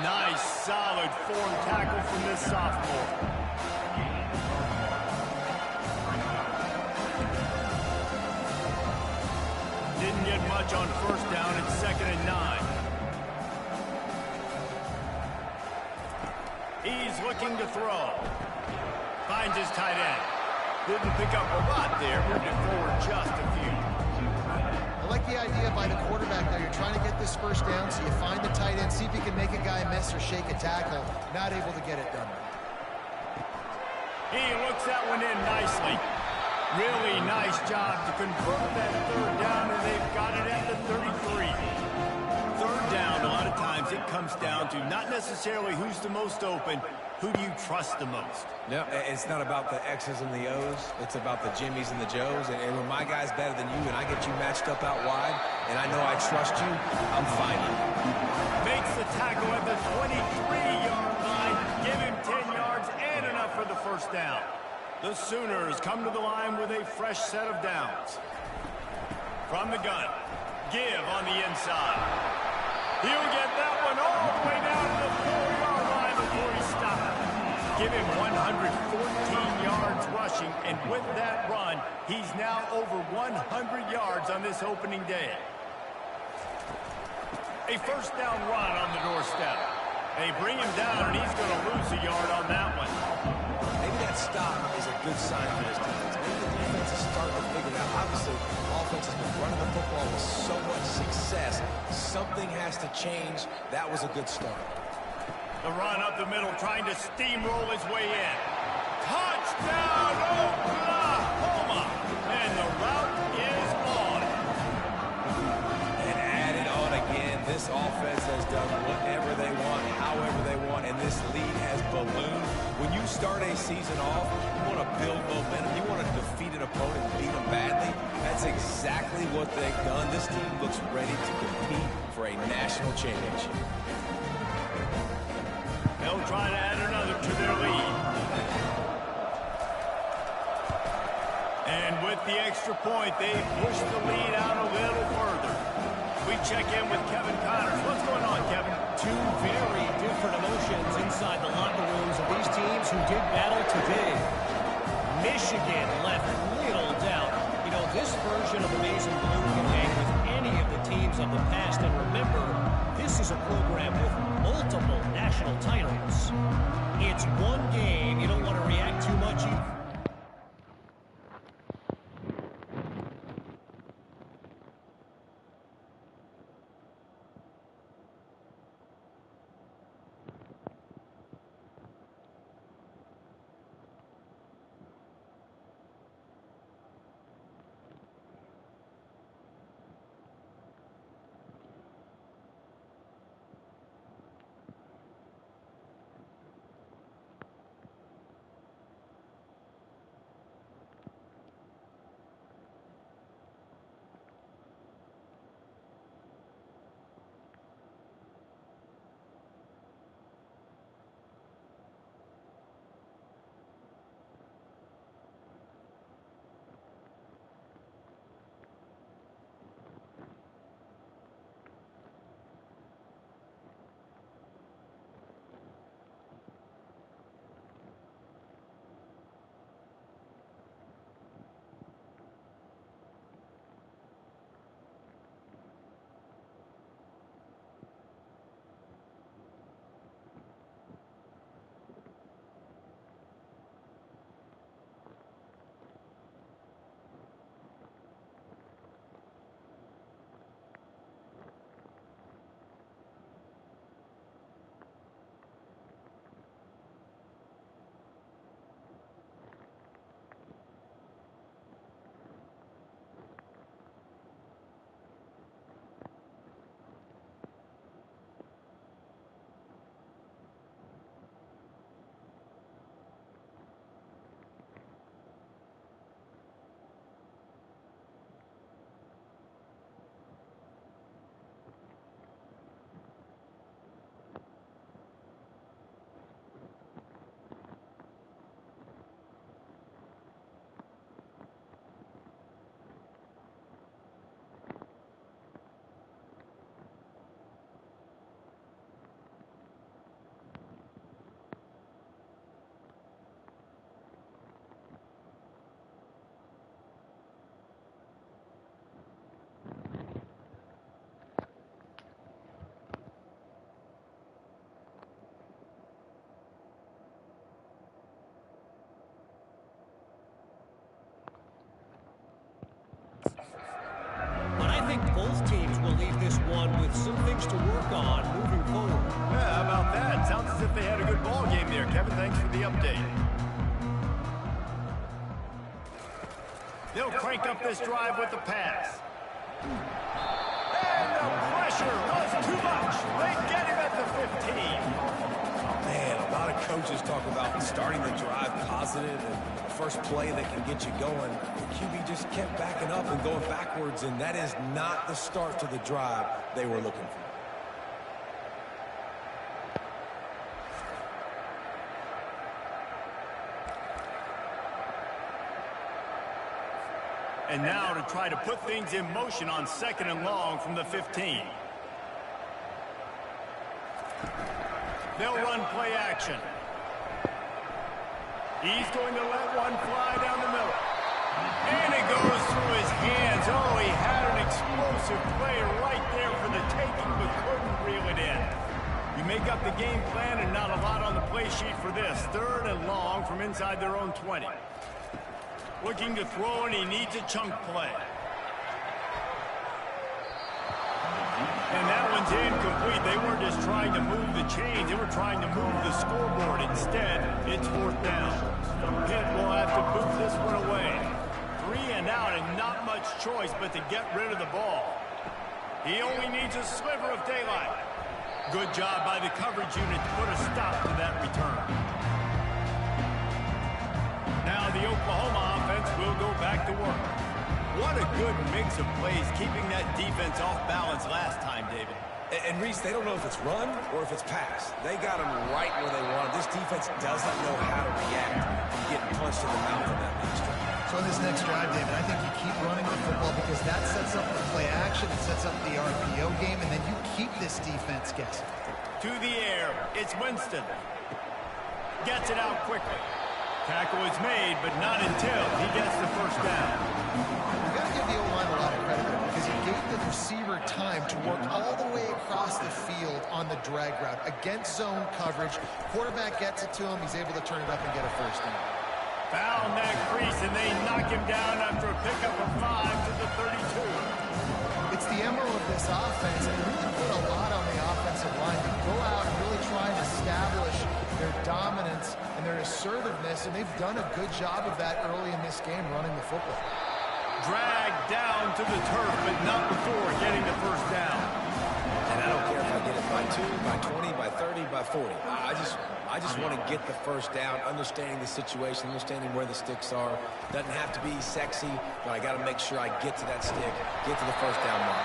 Nice, solid form tackle from this sophomore. Didn't get much on first down. It's 2nd and 9. He's looking to throw. Finds his tight end. Didn't pick up a lot there, moving forward just a few. I like the idea by the quarterback there. You're trying to get this first down, so you find the tight end, see if you can make a guy miss or shake a tackle. Not able to get it done. He looks that one in nicely. Really nice job to convert that 3rd down, and they've got it at the 33. 3rd down, a lot of times it comes down to not necessarily who's the most open, who do you trust the most? No, it's not about the X's and the O's. It's about the Jimmies and the Joes. And when my guy's better than you and I get you matched up out wide and I know I trust you, I'm fine. Makes the tackle at the 23-yard line. Give him 10 yards and enough for the first down. The Sooners come to the line with a fresh set of downs. From the gun, give on the inside. He'll get that one all the way down to the 4-yard line before he stops. Give him 114 yards rushing, and with that run, he's now over 100 yards on this opening day. A first down run on the doorstep. They bring him down, and he's going to lose a yard on that one. Maybe that stop is a good sign for this defense. Maybe the defense is starting to figure it out. Obviously, offense has been running the football with so much success. Something has to change. That was a good start. The run up the middle, trying to steamroll his way in. Touchdown, Oklahoma! And the route is on. And added on again, this offense has done whatever they want, however they want, and this lead has ballooned. When you start a season off, you want to build momentum. You want to defeat an opponent and beat them badly. That's exactly what they've done. This team looks ready to compete for a national championship. They'll try to add another to their lead. And with the extra point, they push the lead out a little further. We check in with Kevin Connors. What's going on, Kevin? Two very different emotions inside the locker rooms of these teams who did battle today. Michigan left little doubt. You know, This version of the Maize and Blue can hang with any of the teams of the past. And remember, this is a program with multiple national titles. It's one game. You don't want to react too much. But I think both teams will leave this one with some things to work on moving forward. Yeah, how about that? Sounds as if they had a good ball game there. Kevin, thanks for the update. They'll crank up this drive with the pass. And the pressure was too much. They get him at the 15. Man, a lot of coaches talk about starting the drive positive and the first play that can get you going. The QB just kept backing up and going backwards, and that is not the start to the drive they were looking for. And now to try to put things in motion on 2nd and long from the 15. They'll run play action. He's going to let one fly down the middle. And it goes through his hands. Oh, he had an explosive play right there for the taking, but couldn't reel it in. You make up the game plan and not a lot on the play sheet for this. 3rd and long from inside their own 20. Looking to throw, and he needs a chunk play. And that one's incomplete. They weren't just trying to move the chains. They were trying to move the scoreboard. Instead, it's 4th down. Pitt will have to boot this one away. 3 and out, and not much choice but to get rid of the ball. He only needs a sliver of daylight. Good job by the coverage unit to put a stop to that return. Now the Oklahoma offense will go back to work. What a good mix of plays, keeping that defense off balance last time, David. And Reese, they don't know if it's run or if it's pass. They got them right where they want. This defense doesn't know how to react from getting punched in the mouth on that last drive. So in this next drive, David, I think you keep running the football because that sets up the play action, it sets up the RPO game, and then you keep this defense guessing. To the air, it's Winston. Gets it out quickly. Tackle is made, but not until he gets the first down. You got to give the O-line a lot of credit there because he gave the receiver time to work all the way across the field on the drag route against zone coverage. Quarterback gets it to him. He's able to turn it up and get a first down. Found that crease, and they knock him down after a pickup of 5 to the 32. It's the MO of this offense, and it really put a lot on the offensive line to go out and really try and establish their dominance and their assertiveness, and they've done a good job of that early in this game running the football. Dragged down to the turf, but not before getting the first down. And I don't care if I get it by 2, by 20, by 30, by 40. I just want to get the first down, understanding the situation, understanding where the sticks are. Doesn't have to be sexy, but I got to make sure I get to that stick, get to the first down mark.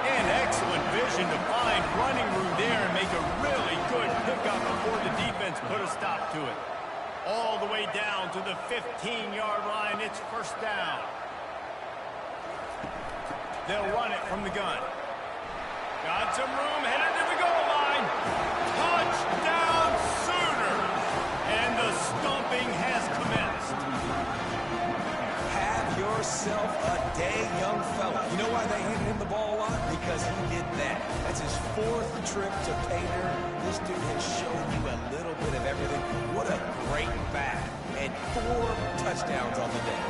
And excellent vision to find running room there and make a really good pickup before the defense put a stop to it. All the way down to the 15-yard line. It's first down. They'll run it from the gun. Got some room, headed to the goal line. Touchdown Sooner! And the stomping has commenced. Have yourself a day, young fella. You know why they handed him the ball a lot? Because he did that. That's his 4th trip to pay dirt. This dude has shown you a little bit of everything. What a great back. And 4 touchdowns on the day.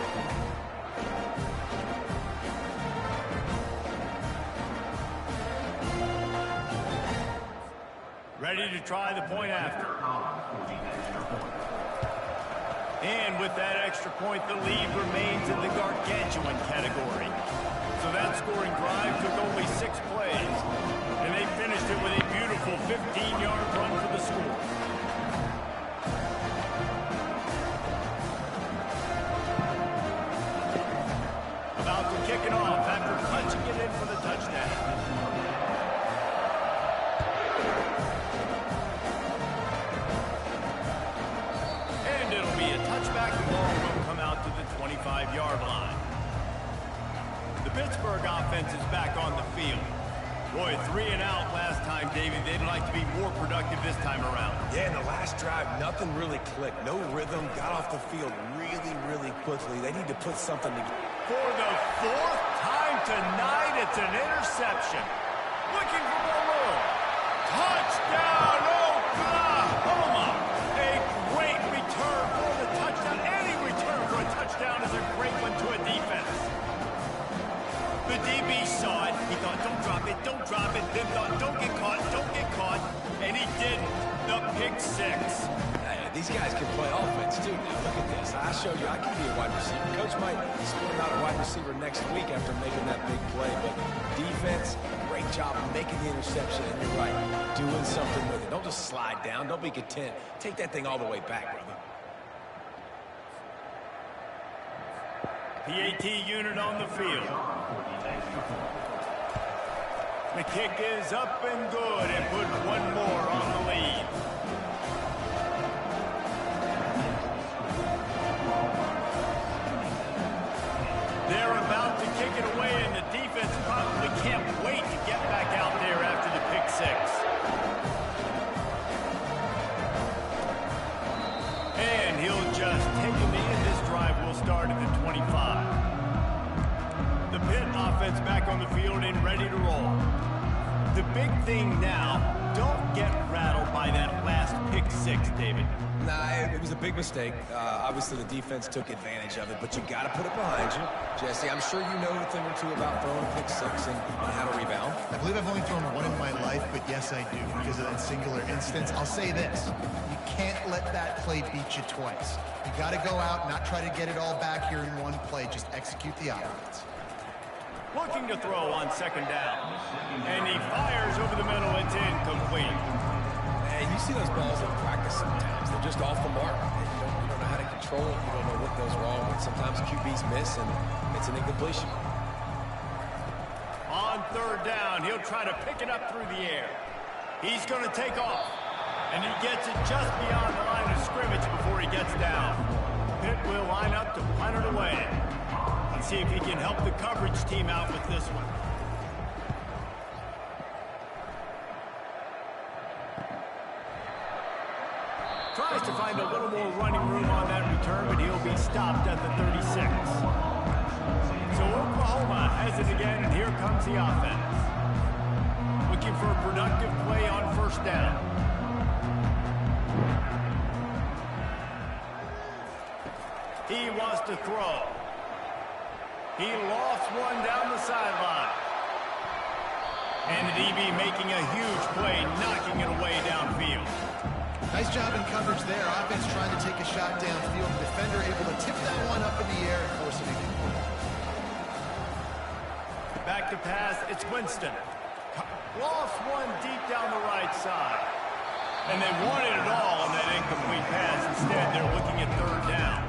Ready to try the point after. And with that extra point, the lead remains in the gargantuan category. So that scoring drive took only 6 plays. And they finished it with a beautiful 15-yard run for the score. About to kick it off after punching it in for the touchdown. Yard line. The Pittsburgh offense is back on the field. Boy, 3 and out last time, David. They'd like to be more productive this time around. Yeah, in the last drive, nothing really clicked. No rhythm, got off the field really quickly. They need to put something together. For the 4th time tonight, it's an interception. Looking for more room. Touchdown, Oklahoma! A great return for the touchdown. Any return for a touchdown is a great one to a defense. The DB saw it. He thought, don't drop it, don't drop it. Then thought, don't get caught. And he didn't. The pick 6. Hey, these guys can play offense, too. Now, look at this. I showed you I can be a wide receiver. Coach might split him out a wide receiver next week after making that big play. But defense, great job of making the interception. And you're right, doing something with it. Don't just slide down. Don't be content. Take that thing all the way back, brother. PAT unit on the field. The kick is up and good and put 1 more on the lead. They're about to kick it away, and the defense probably can't wait to get back out there after the pick 6. And he'll just take a knee, and this drive will start at the 25. The Pitt offense back on the field and ready to roll. The big thing now, don't get rattled by that last pick 6, David. Nah, it was a big mistake. Obviously, the defense took advantage of it, but you got to put it behind you. Jesse, I'm sure you know a thing or two about throwing pick 6 and how to rebound. I believe I've only thrown 1 in my life, but yes, I do, because of that singular instance. I'll say this. You can't let that play beat you twice. You got to go out, not try to get it all back here in 1 play. Just execute the offense. Looking to throw on 2nd down. And he fires over the middle. It's incomplete. And you see those balls in practice sometimes. They're just off the mark. You don't know how to control it. You don't know what goes wrong. But sometimes QBs miss, and it's an incompletion. On 3rd down, he'll try to pick it up through the air. He's going to take off. And he gets it just beyond the line of scrimmage before he gets down. Pitt will line up to punt it away. Let's see if he can help the coverage team out with this one. Tries to find a little more running room on that return, but he'll be stopped at the 36. So Oklahoma has it again, and here comes the offense. Looking for a productive play on first down. He wants to throw. He lost one down the sideline. And the DB making a huge play, knocking it away downfield. Nice job in coverage there. Offense trying to take a shot downfield. The defender able to tip that one up in the air and force it incomplete. Back to pass, it's Winston. Lost one deep down the right side. And they wanted it all on that incomplete pass. Instead, they're looking at third down.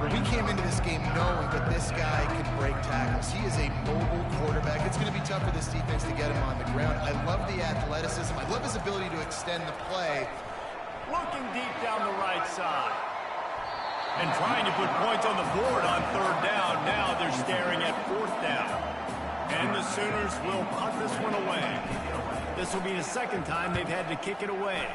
We came into this game knowing that this guy can break tackles. He is a mobile quarterback. It's going to be tough for this defense to get him on the ground. I love the athleticism. I love his ability to extend the play. Looking deep down the right side. And trying to put points on the board on third down. Now they're staring at fourth down. And the Sooners will punt this one away. This will be the second time they've had to kick it away.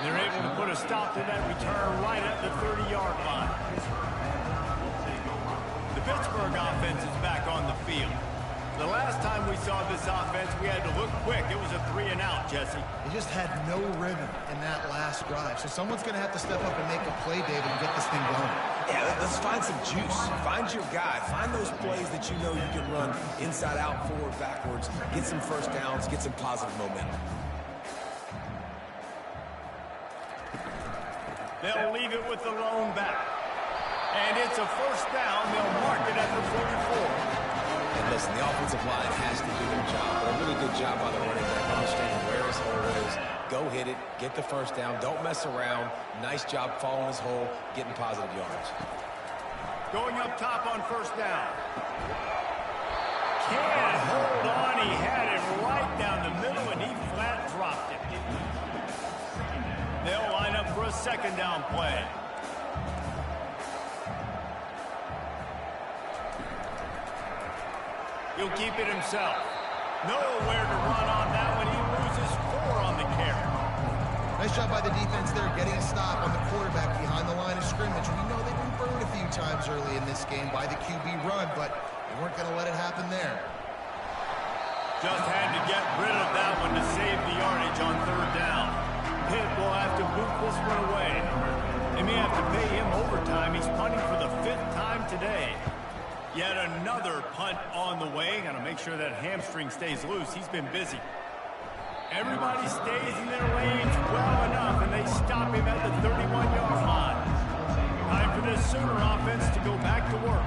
They're able to put a stop to that return right at the 30-yard line. The Pittsburgh offense is back on the field. The last time we saw this offense, we had to look quick. It was a 3-and-out, Jesse. They just had no rhythm in that last drive. So someone's going to have to step up and make a play, David, and get this thing going. Yeah, let's find some juice. Find your guy. Find those plays that you know you can run inside out, forward, backwards. Get some first downs. Get some positive momentum. They'll leave it with the lone back. And it's a first down. They'll mark it at the 44. And listen, the offensive line has to do their job, but a really good job by the running back, understanding where his hole is. Go hit it, get the first down, don't mess around. Nice job following his hole, getting positive yards. Going up top on first down. Can't hold on. He had it right down the middle, and he flat dropped it. They'll line up for a second down play. He'll keep it himself. Nowhere to run on that one. He loses 4 on the carry. Nice job by the defense there, getting a stop on the quarterback behind the line of scrimmage. We know they've been burned a few times early in this game by the QB run, but they weren't going to let it happen there. Just had to get rid of that one to save the yardage on third down. Pitt will have to boot this one away. They may have to pay him overtime. He's punting for the 5th time today. Yet another punt on the way. Got to make sure that hamstring stays loose. He's been busy. Everybody stays in their lanes well enough, and they stop him at the 31-yard line. Time for this Sooner offense to go back to work.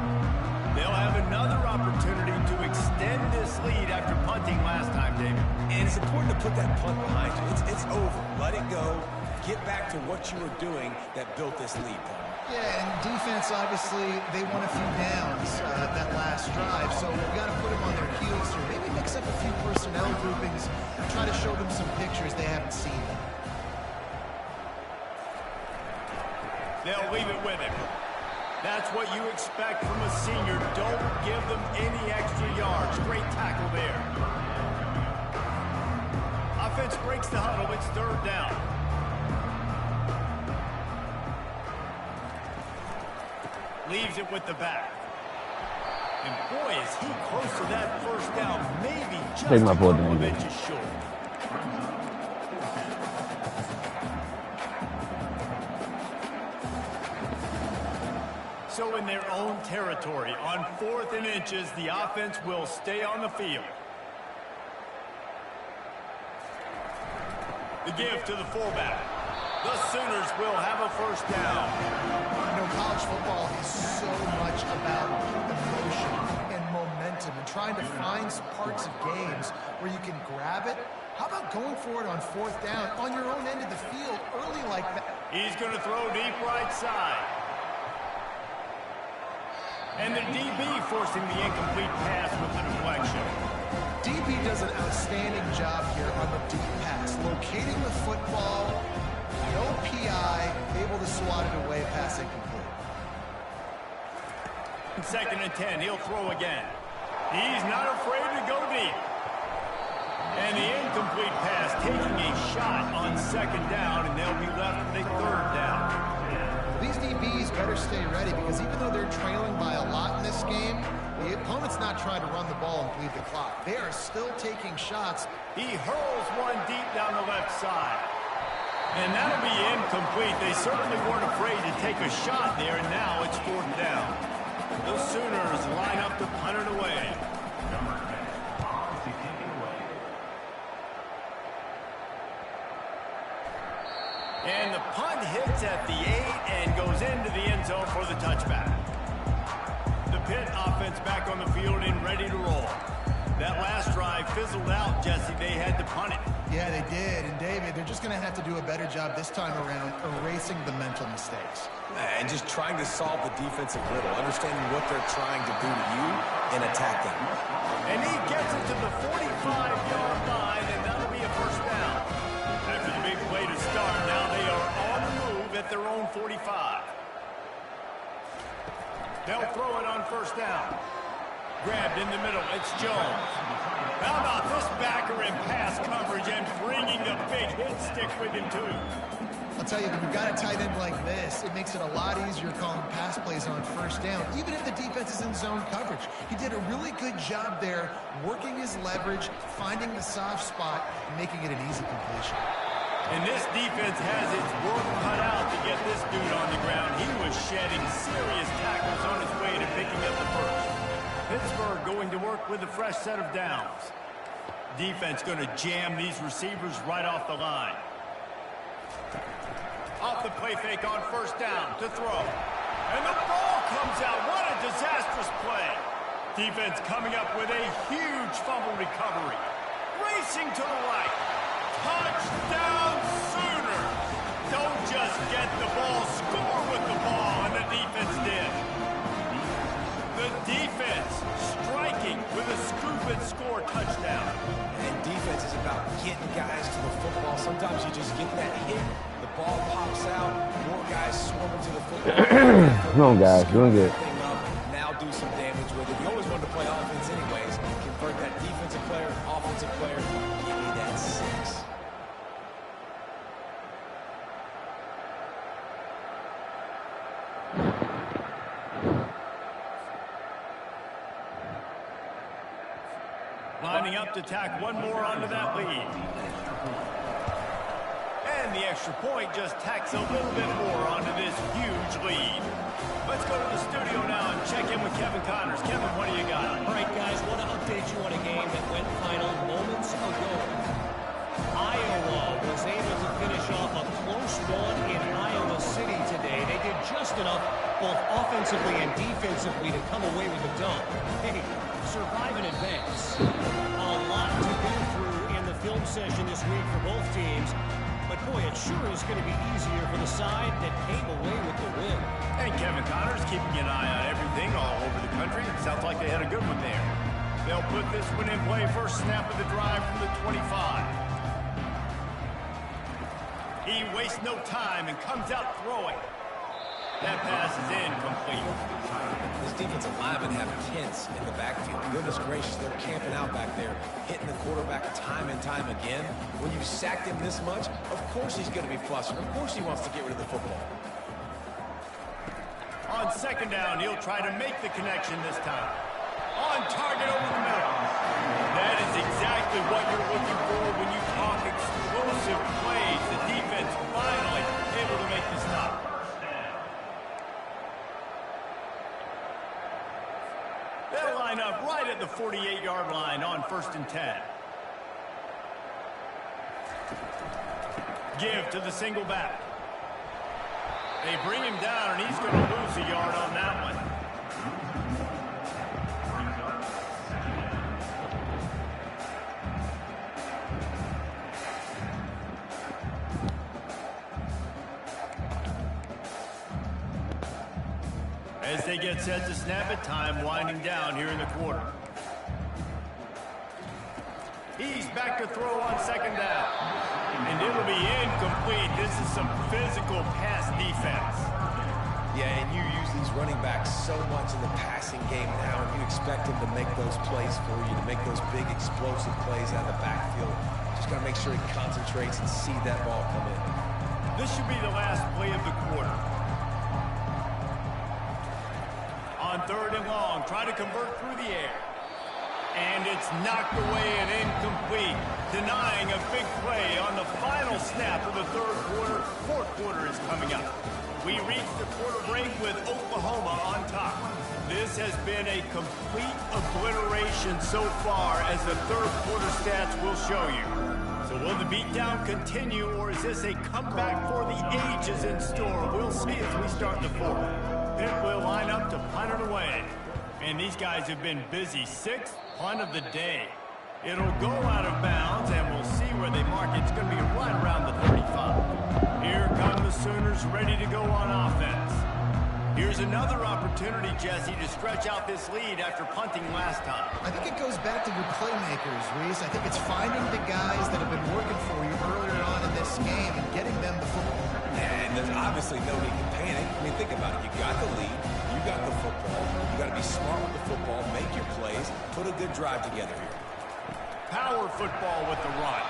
They'll have another opportunity to extend this lead after punting last time, David. And it's important to put that punt behind you. It's over. Let it go. Get back to what you were doing that built this lead, Paul. Yeah, and defense, obviously, they won a few downs that last drive, so we've got to put them on their heels here. Maybe mix up a few personnel groupings, try to show them some pictures they haven't seen. They'll leave it with him. That's what you expect from a senior. Don't give them any extra yards. Great tackle there. Offense breaks the huddle. It's third down. Leaves it with the back. And boy, is he close to that first down. Maybe just a couple of inches short. So in their own territory, on 4th and inches, the offense will stay on the field. The give to the fullback. The Sooners will have a first down. You know, college football is so much about emotion and momentum and trying to find parts of games where you can grab it. How about going for it on 4th down on your own end of the field early like that? He's going to throw deep right side. And the DB forcing the incomplete pass with the deflection. DB does an outstanding job here on the deep pass, locating the football, no PI, able to swat it away, pass incomplete. 2nd and 10, he'll throw again. He's not afraid to go deep. And the incomplete pass taking a shot on 2nd down, and they'll be left with a 3rd down. These DBs better stay ready because even though they're trailing by a lot in this game, the opponent's not trying to run the ball and bleed the clock. They are still taking shots. He hurls one deep down the left side. And that'll be incomplete. They certainly weren't afraid to take a shot there, and now it's 4th down. The Sooners line up to punt it away. And the punt hits at the 8 and goes into the end zone for the touchback. The Pitt offense back on the field and ready to roll. That last drive fizzled out, Jesse. They had to punt it. Yeah, they did. And, David, they're just going to have to do a better job this time around erasing the mental mistakes. And just trying to solve the defensive riddle, understanding what they're trying to do to you and attack them. And he gets it to the 45-yard line, and that'll be a 1st down. After the big play to start, now they are on the move at their own 45. They'll throw it on 1st down. Grabbed in the middle, it's Jones. How about this backer in pass coverage and bringing the big hit stick with him, too? I'll tell you, when you've got a tight end like this, it makes it a lot easier calling pass plays on 1st down, even if the defense is in zone coverage. He did a really good job there, working his leverage, finding the soft spot, and making it an easy completion. And this defense has its work cut out to get this dude on the ground. He was shedding serious tackles on his way to picking up the 1st. Pittsburgh going to work with a fresh set of downs. Defense going to jam these receivers right off the line. Off the play fake on 1st down to throw. And the ball comes out. What a disastrous play. Defense coming up with a huge fumble recovery. Racing to the right. Touchdown Sooner. Don't just get the ball, score with the ball, and the defense did. The defense striking with a scoop and score touchdown. And defense is about getting guys to the football. Sometimes you just get that hit, the ball pops out, more guys swarming to the football. Come on, guys, doing good. Now do some damage with it. You always wanted to play offense anyways. Convert that defensive player, offensive player, give me that 6. Lining up to tack one more onto that lead. And the extra point just tacks a little bit more onto this huge lead. Let's go to the studio now and check in with Kevin Connors. Kevin, what do you got? All right, guys, want to update you on a game that went final moments ago. Iowa was able to finish off a close one in Iowa City today. They did just enough, both offensively and defensively, to come away with the dub. Hey, survive and advance. A lot to go through in the film session this week for both teams. But boy, it sure is going to be easier for the side that came away with the win. And Kevin Connors keeping an eye on everything all over the country. It sounds like they had a good one there. They'll put this one in play. First snap of the drive from the 25. He wastes no time and comes out throwing. That pass is incomplete. This defensive linemen have tents in the backfield. Goodness gracious, they're camping out back there, hitting the quarterback time and time again. When you sacked him this much, of course he's going to be flustered. Of course he wants to get rid of the football. On 2nd down, he'll try to make the connection this time. On target over the middle. That is exactly what you're looking for when you talk explosive plays. The defense finally able to make the stop. They'll line up right at the 48-yard line on 1st and 10. Give to the single back. They bring him down, and he's going to lose a yard on that one. As they get set to snap it, time winding down here in the quarter. He's back to throw on 2nd down. And it'll be incomplete. This is some physical pass defense. Yeah, and you use these running backs so much in the passing game now, and you expect them to make those plays for you, to make those big explosive plays out of the backfield. Just got to make sure he concentrates and see that ball come in. This should be the last play of the quarter. 3rd and long. Try to convert through the air. And it's knocked away and incomplete, denying a big play on the final snap of the 3rd quarter. 4th quarter is coming up. We reach the quarter break with Oklahoma on top. This has been a complete obliteration so far, as the 3rd quarter stats will show you. So will the beatdown continue, or is this a comeback for the ages in store? We'll see as we start the 4th. Pitt will line up to punt it away. And these guys have been busy. 6th punt of the day. It'll go out of bounds, and we'll see where they mark it. It's going to be right around the 35. Here come the Sooners, ready to go on offense. Here's another opportunity, Jesse, to stretch out this lead after punting last time. I think it goes back to your playmakers, Reese. I think it's finding the guys that have been working for you earlier on in this game and getting them the football. And there's obviously no need to panic. I mean, think about it. You got the lead. You got the football. You got to be smart with the football, make your plays, put a good drive together here. Power football with the run.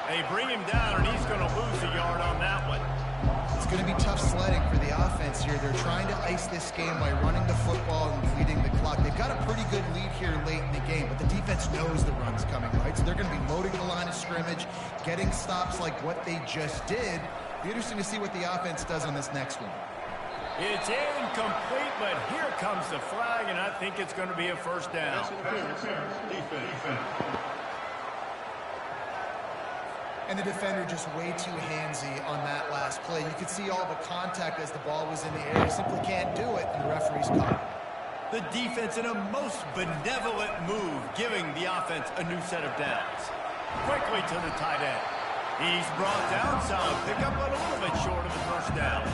They bring him down, and he's going to lose a yard on that one. It's going to be tough sledding for the offense here. They're trying to ice this game by running the football and bleeding the clock. They've got a pretty good lead here late in the game, but the defense knows the run's coming, right? So they're going to be loading the line of scrimmage, getting stops like what they just did. Be interesting to see what the offense does on this next one. It's incomplete, but here comes the flag, and I think it's going to be a 1st down. And the defender just way too handsy on that last play. You could see all the contact as the ball was in the air. He simply can't do it, and the referee's caught it. The defense in a most benevolent move, giving the offense a new set of downs. Quickly to the tight end. He's brought down some. Pick up a little bit short of the 1st down.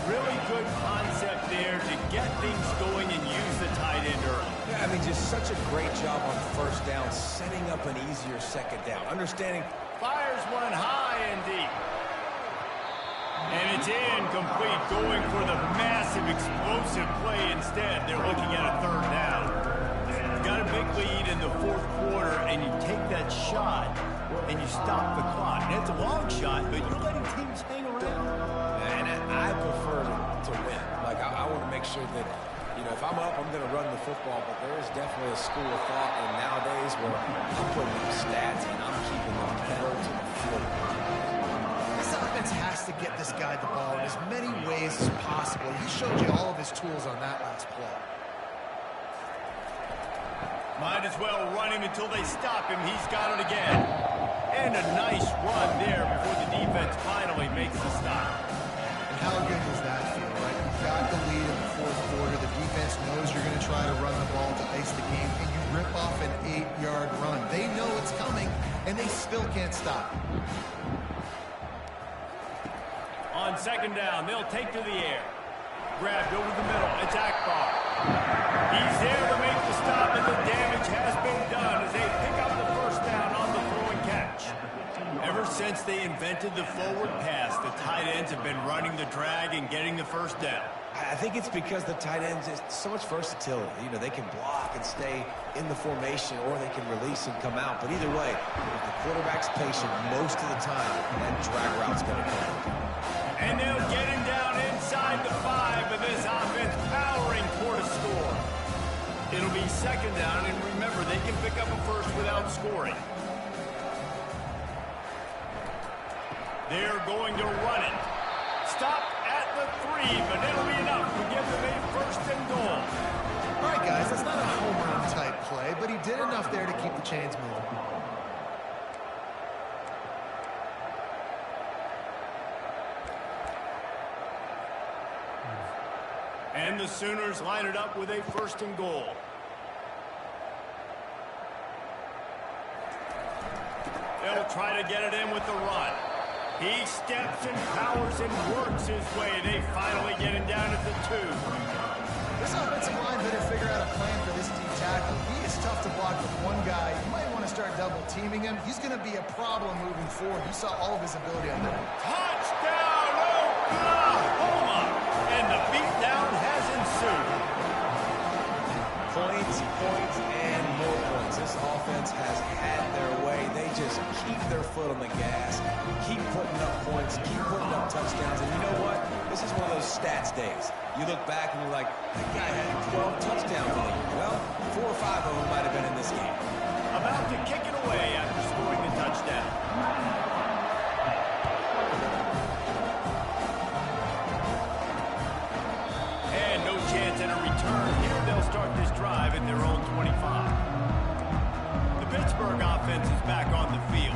Really good concept there to get things going and use the tight end early. Yeah, I mean, just such a great job on 1st down, setting up an easier 2nd down. Understanding. Fires one high and deep. And it's incomplete, going for the massive explosive play instead. They're looking at a 3rd down. You've got a big lead in the 4th quarter, and you take that shot, and you stop the clock. And it's a long shot, but you're letting teams hang around. And I prefer to win. Like, I want to make sure that, you know, if I'm up, I'm going to run the football, but there is definitely a school of thought in nowadays where I'm putting up stats and I'm keeping the pedal to the floor. This offense has to get this guy the ball in as many ways as possible. He showed you all of his tools on that last play. Might as well run him until they stop him. He's got it again. And a nice run there before the defense finally makes the stop. And how good does that feel, right? You've got the lead in the 4th quarter. The defense knows you're going to try to run the ball to ice the game, and you rip off an 8-yard run. They know it's coming, and they still can't stop it. On 2nd down, they'll take to the air. Grabbed over the middle. It's Akbar. He's there to make the stop, and the damage has been done as they pick up the 1st down on the throw and catch. Ever since they invented the forward pass, the tight ends have been running the drag and getting the 1st down. I think it's because the tight ends is so much versatility. You know, they can block and stay in the formation, or they can release and come out. But either way, if the quarterback's patient most of the time, that drag route's going to come. And they'll get him down inside the 5, but this offense powering toward a score. It'll be 2nd down, and remember, they can pick up a 1st without scoring. They're going to run it. Stop at the 3, but it'll be enough to give them a 1st and goal. All right, guys, that's not a home run type play, but he did enough there to keep the chains moving. And the Sooners line it up with a 1st and goal. They'll try to get it in with the run. He steps and powers and works his way. They finally get him down at the 2. This offensive line better figure out a plan for this D tackle. He is tough to block with one guy. You might want to start double teaming him. He's going to be a problem moving forward. You saw all of his ability on that. Touchdown, Oklahoma! And the beatdown has ensued. Points, and more points. This offense has had their way. They just keep their foot on the gas, keep putting up points, keep putting up touchdowns. And you know what? This is one of those stats days. You look back and you're like, that guy had 12 touchdowns in the year. Well, 4 or 5 of them might have been in this game. About to kick it away after scoring the touchdown. And no chance at a return. Here they'll start this drive at their own 25. The Pittsburgh offense is back on the field.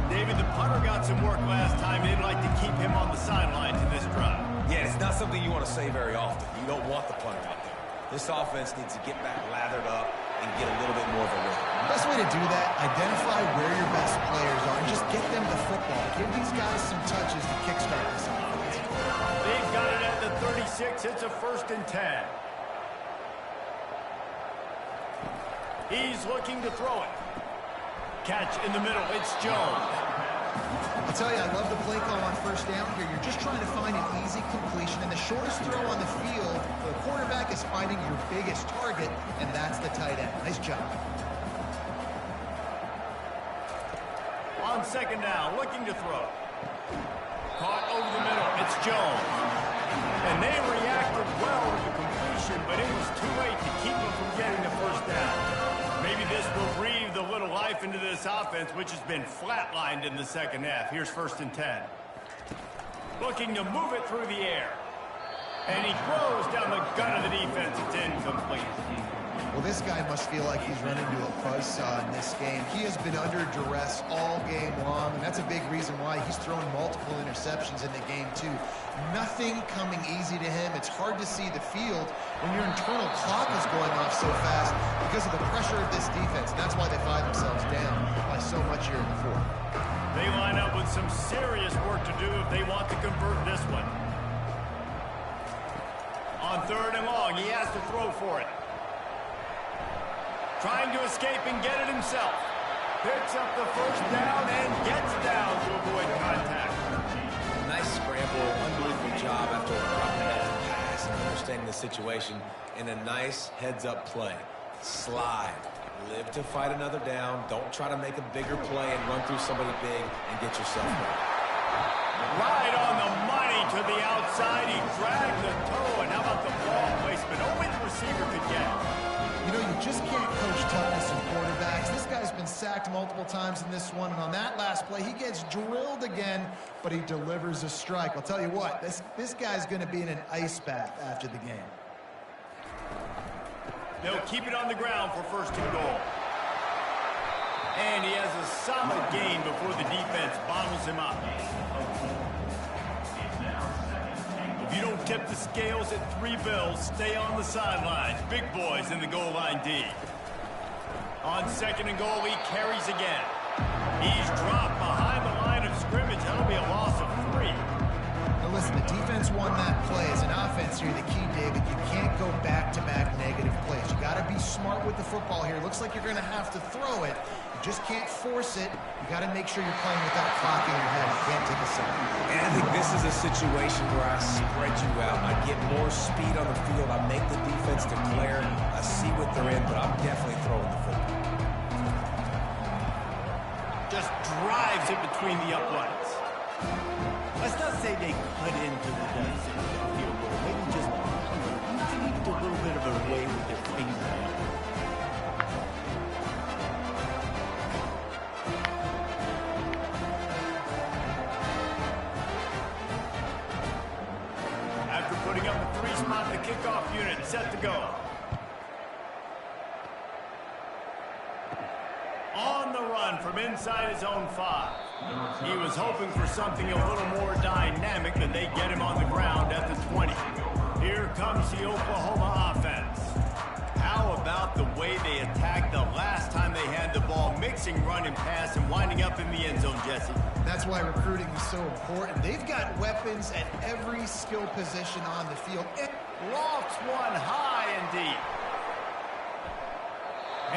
David, the punter got some work last time. They'd like to keep him on the sidelines in this drive. Yeah, it's not something you want to say very often. You don't want the punter out there. This offense needs to get back lathered up and get a little bit more of a rhythm. The best way to do that, identify where your best players are and just get them the football. Give these guys some touches to kickstart this offense. They've got it at the 36. It's a 1st and 10. He's looking to throw it. Catch in the middle. It's Jones. I'll tell you, I love the play call on 1st down here. You're just trying to find an easy completion, and the shortest throw on the field, the quarterback is finding your biggest target, and that's the tight end. Nice job. On 2nd down, looking to throw. Caught over the middle. It's Jones. And they reacted well with the completion, but it was too late to keep them from getting the 1st down. Maybe this will breathe a little life into this offense, which has been flatlined in the 2nd half. Here's 1st and 10. Looking to move it through the air. And he throws down the gun of the defense. It's incomplete. Well, this guy must feel like he's running into a buzzsaw in this game. He has been under duress all game long, and that's a big reason why he's thrown multiple interceptions in the game, too. Nothing coming easy to him. It's hard to see the field when your internal clock is going off so fast because of the pressure of this defense. And that's why they find themselves down by so much here in the 4th. They line up with some serious work to do if they want to convert this one. On 3rd and long, he has to throw for it. Trying to escape and get it himself. Picks up the 1st down and gets down to avoid contact. Nice scramble, unbelievable job after a comprehensive pass and understanding the situation in a nice heads-up play. Slide. Live to fight another down. Don't try to make a bigger play and run through somebody big and get yourself hurt. Right on the money to the outside. He dragged the toe, and how about the ball placement? Only the receiver could get it. You know, you just can't coach toughness in quarterbacks. This guy's been sacked multiple times in this one, and on that last play, he gets drilled again, but he delivers a strike. I'll tell you what, this guy's going to be in an ice bath after the game. They'll keep it on the ground for 1st and goal. And he has a solid gain before the defense bottles him up. If you don't tip the scales at 3 bills, stay on the sidelines. Big boys in the goal line D. On 2nd and goal, he carries again. He's dropped behind the line of scrimmage. That'll be a loss of 3. Now listen, the defense won that play. As an offense here, the key, David, you can't go back-to-back negative plays. You got to be smart with the football here. Looks like you're going to have to throw it. You just can't force it. You got to make sure you're playing with that clock in your head. You can't take a second. And I think this is a situation where I spread you out. I get more speed on the field. I make the defense declare. I see what they're in, but I'm definitely throwing the football. Just drives it between the uprights. Let's not say they cut into the field goal. Maybe just tweaked a little bit of a way with their fingernail. After putting up a 3 spot, the kickoff unit set to go. On the run from inside his own 5. He was hoping for something a little more dynamic, but they get him on the ground at the 20. Here comes the Oklahoma offense. How about the way they attacked the last time they had the ball, mixing run and pass and winding up in the end zone, Jesse? That's why recruiting is so important. They've got weapons at every skill position on the field. It lofts one high and deep.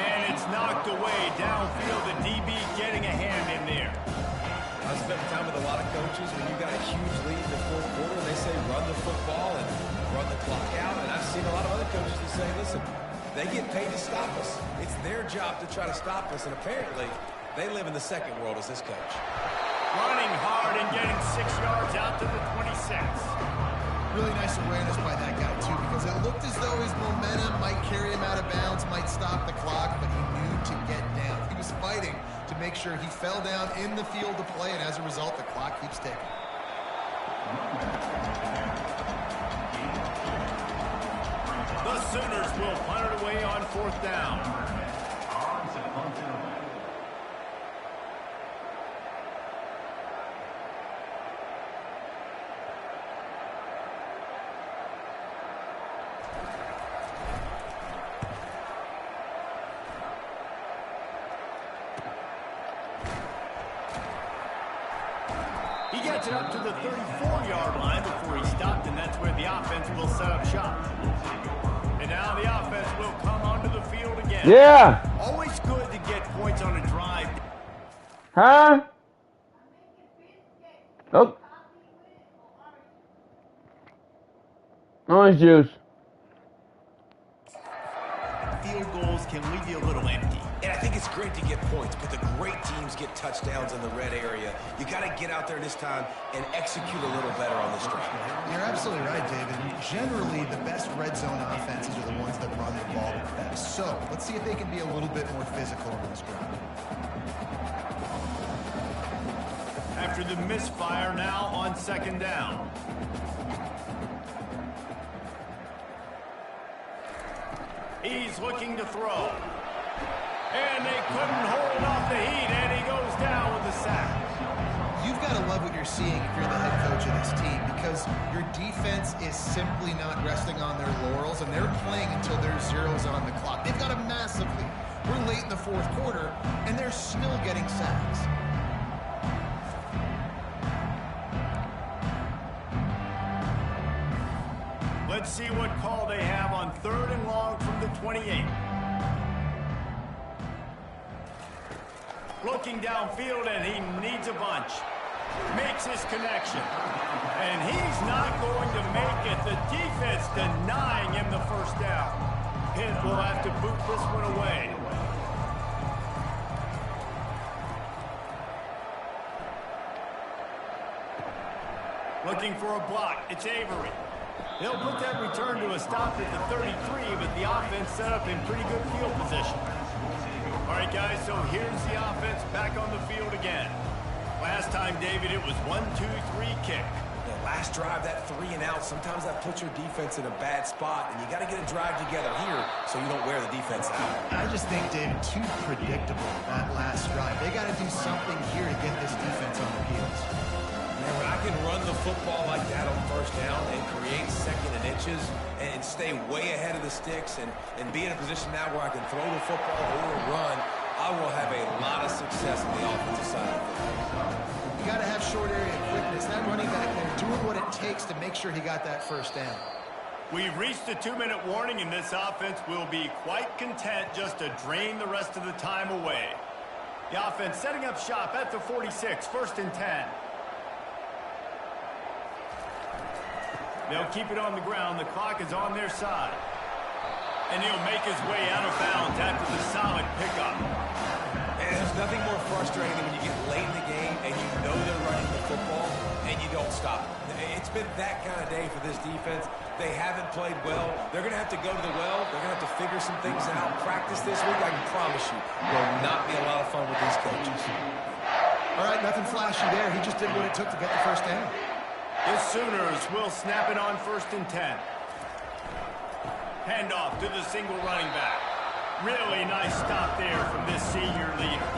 And it's knocked away downfield. The DB getting a hand in there. I spent time with a lot of coaches when you got a huge lead in the 4th quarter. They say run the football and run the clock out. And I've seen a lot of other coaches that say, listen, they get paid to stop us. It's their job to try to stop us. And apparently, they live in the second world as this coach. Running hard and getting 6 yards out to the 26. Really nice awareness by that guy, too, because it looked as though his momentum might carry him out of bounds, might stop the clock, but he knew to get down. He was fighting to make sure he fell down in the field to play, and as a result, the clock keeps ticking. The Sooners will punt it away on 4th down. He gets it up to the 34-yard line before he stopped, and that's where the offense will set up shop. And now the offense will come onto the field again. Yeah. Always good to get points on a drive. Huh? Oh. Orange juice. Field goals can leave you a little empty. And I think it's great to get points, but the great teams get touchdowns in the red area. You got to get out there this time and execute a little better on this drive. You're absolutely right, David. Generally, the best red zone offenses are the ones that run the ball the best. So, let's see if they can be a little bit more physical on this drive. After the misfire, now on 2nd down. He's looking to throw. And they couldn't hold off the heat, and he goes down with a sack. You've got to love what you're seeing if you're the head coach of this team, because your defense is simply not resting on their laurels, and they're playing until there's zeros on the clock. They've got a massive lead. We're late in the 4th quarter, and they're still getting sacks. Let's see what call they have on 3rd and long from the 28. Looking downfield, and he needs a bunch. Makes his connection. And he's not going to make it. The defense denying him the 1st down. Pitt will have to boot this one away. Looking for a block. It's Avery. He'll put that return to a stop at the 33, but the offense set up in pretty good field position. All right, guys, so here's the offense back on the field again. Last time, David, it was 1-2-3 kick. The last drive, that 3 and out, sometimes that puts your defense in a bad spot, and you got to get a drive together here so you don't wear the defense out. I just think, David, too predictable, that last drive. They got to do something here to get this defense on their heels. Man, when I can run the football like that on 1st down and create 2nd and inches and stay way ahead of the sticks and be in a position now where I can throw the football or run, I will have a lot of success on the offensive side of the football. You got to have short area quickness. That running back there doing what it takes to make sure he got that 1st down. We've reached the 2-minute warning, and this offense will be quite content just to drain the rest of the time away. The offense setting up shop at the 46, 1st and 10. They'll keep it on the ground. The clock is on their side. And he'll make his way out of bounds after the solid pickup. And there's nothing more frustrating than when you get late in the game and you know they're running the football and you don't stop. It's been that kind of day for this defense. They haven't played well. They're going to have to go to the well. They're going to have to figure some things out. Practice this week, I can promise you, will not be a lot of fun with these coaches. All right, nothing flashy there. He just did what it took to get the 1st down. The Sooners will snap it on 1st and 10. Handoff to the single running back. Really nice stop there from this senior leader.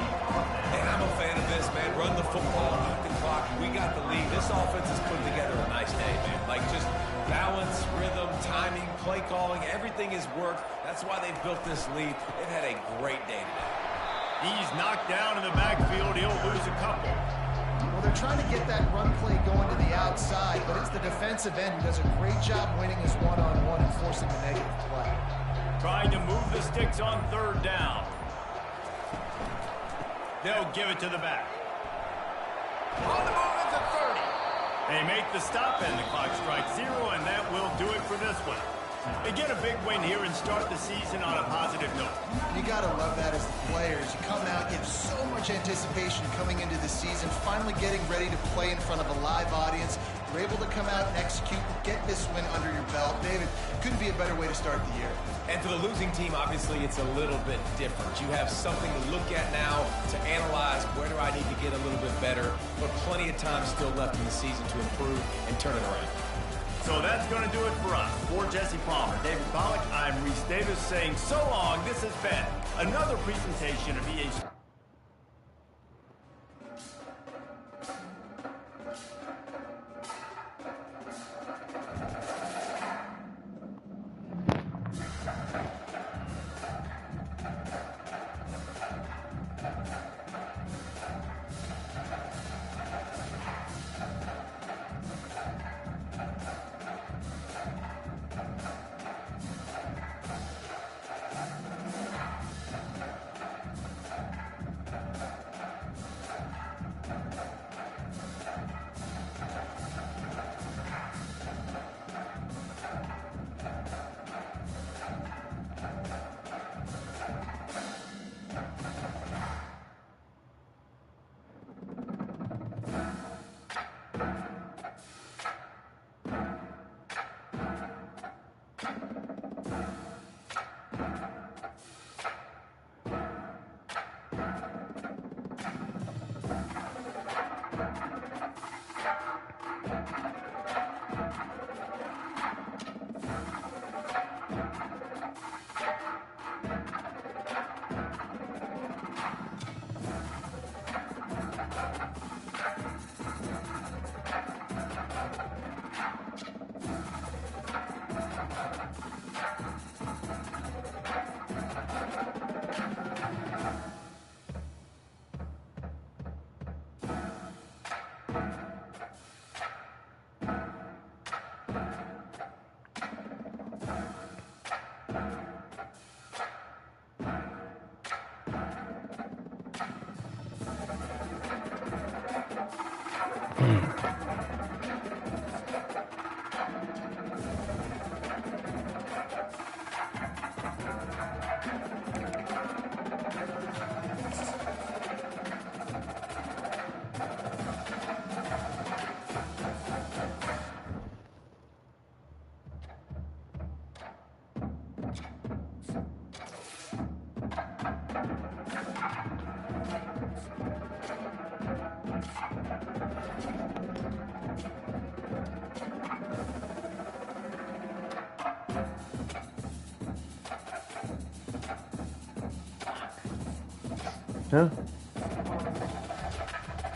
And I'm a fan of this, man. Run the football, eat the clock. We got the lead. This offense is putting together a nice day, man. Like just balance, rhythm, timing, play calling, everything has worked. That's why they've built this lead. They've had a great day today. He's knocked down in the backfield. He'll lose a couple. Well, they're trying to get that run play going to the outside, but it's the defensive end who does a great job winning his one-on-one and forcing the negative play. Trying to move the sticks on 3rd down. They'll give it to the back. On the move at the 30. They make the stop, and the clock strikes 0, and that will do it for this one. They get a big win here and start the season on a positive note. You got to love that as the players. You come out, you have so much anticipation coming into the season, finally getting ready to play in front of a live audience, You're able to come out and execute, get this win under your belt. David, couldn't be a better way to start the year. And for the losing team, obviously, it's a little bit different. You have something to look at now to analyze where do I need to get a little bit better, but plenty of time still left in the season to improve and turn it around. So that's going to do it for us. For Jesse Palmer, David Pollack, I'm Reese Davis saying so long. This has been another presentation of EA Sports. Huh?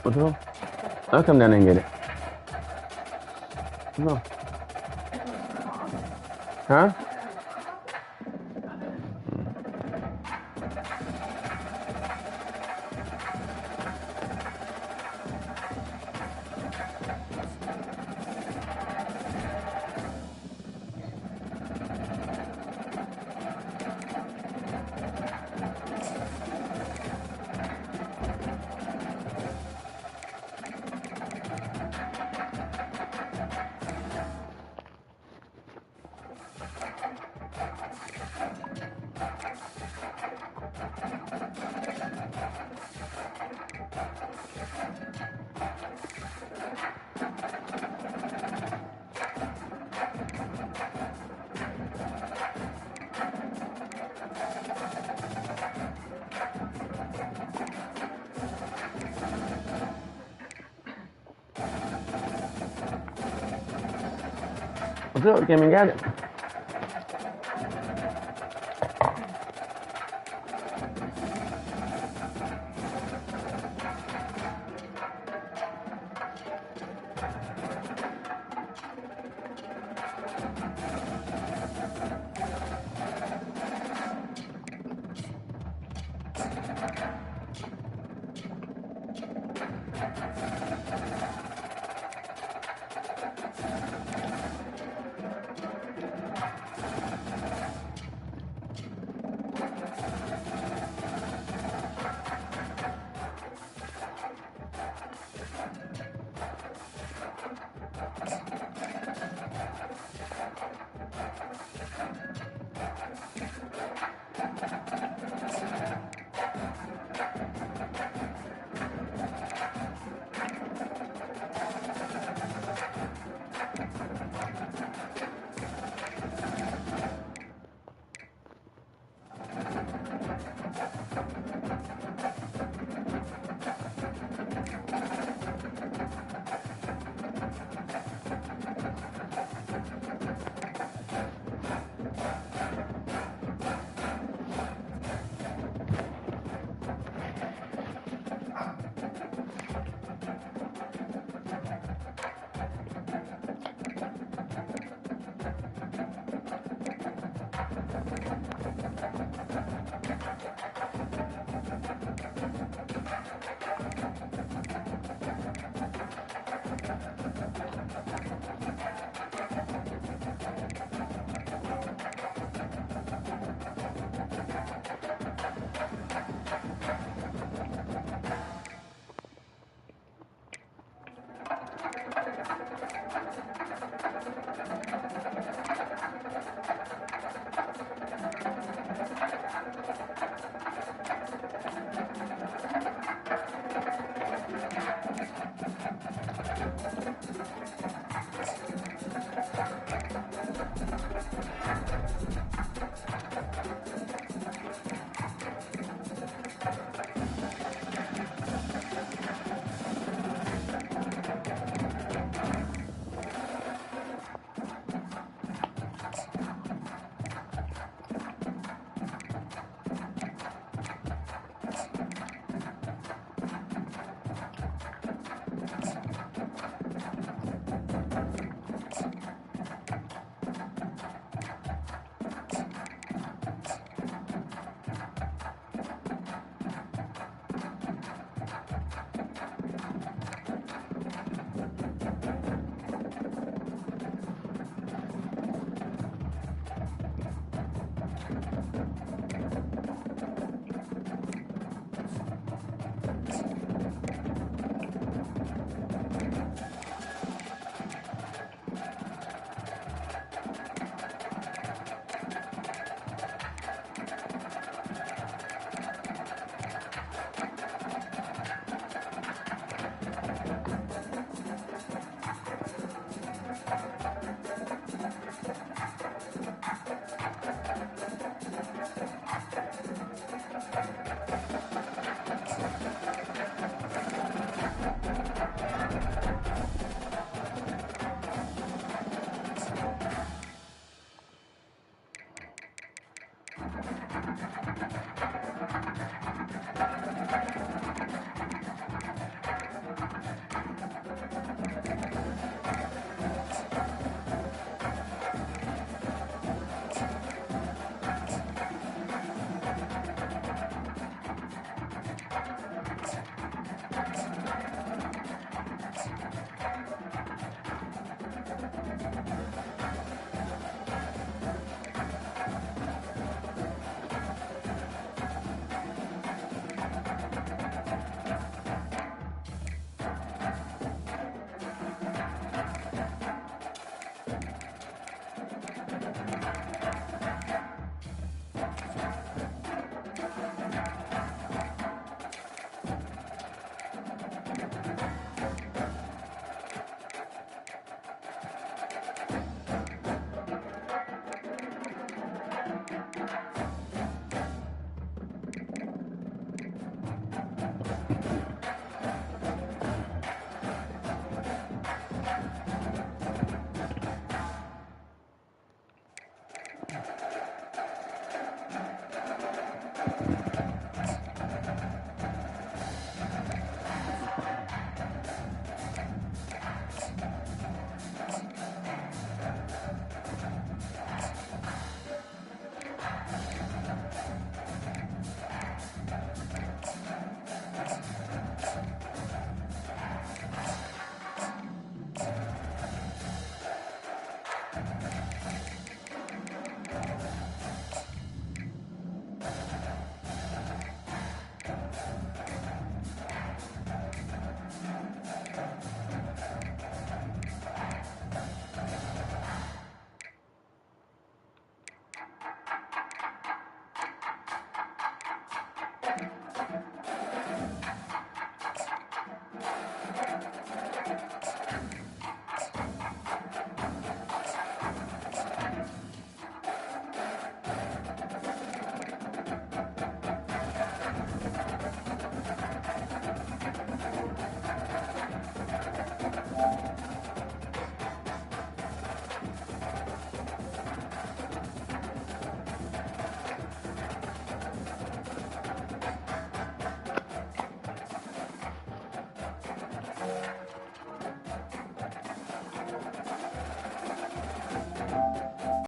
What's wrong? I'll come down and get it. Come on. Huh? What's up? Came and got it.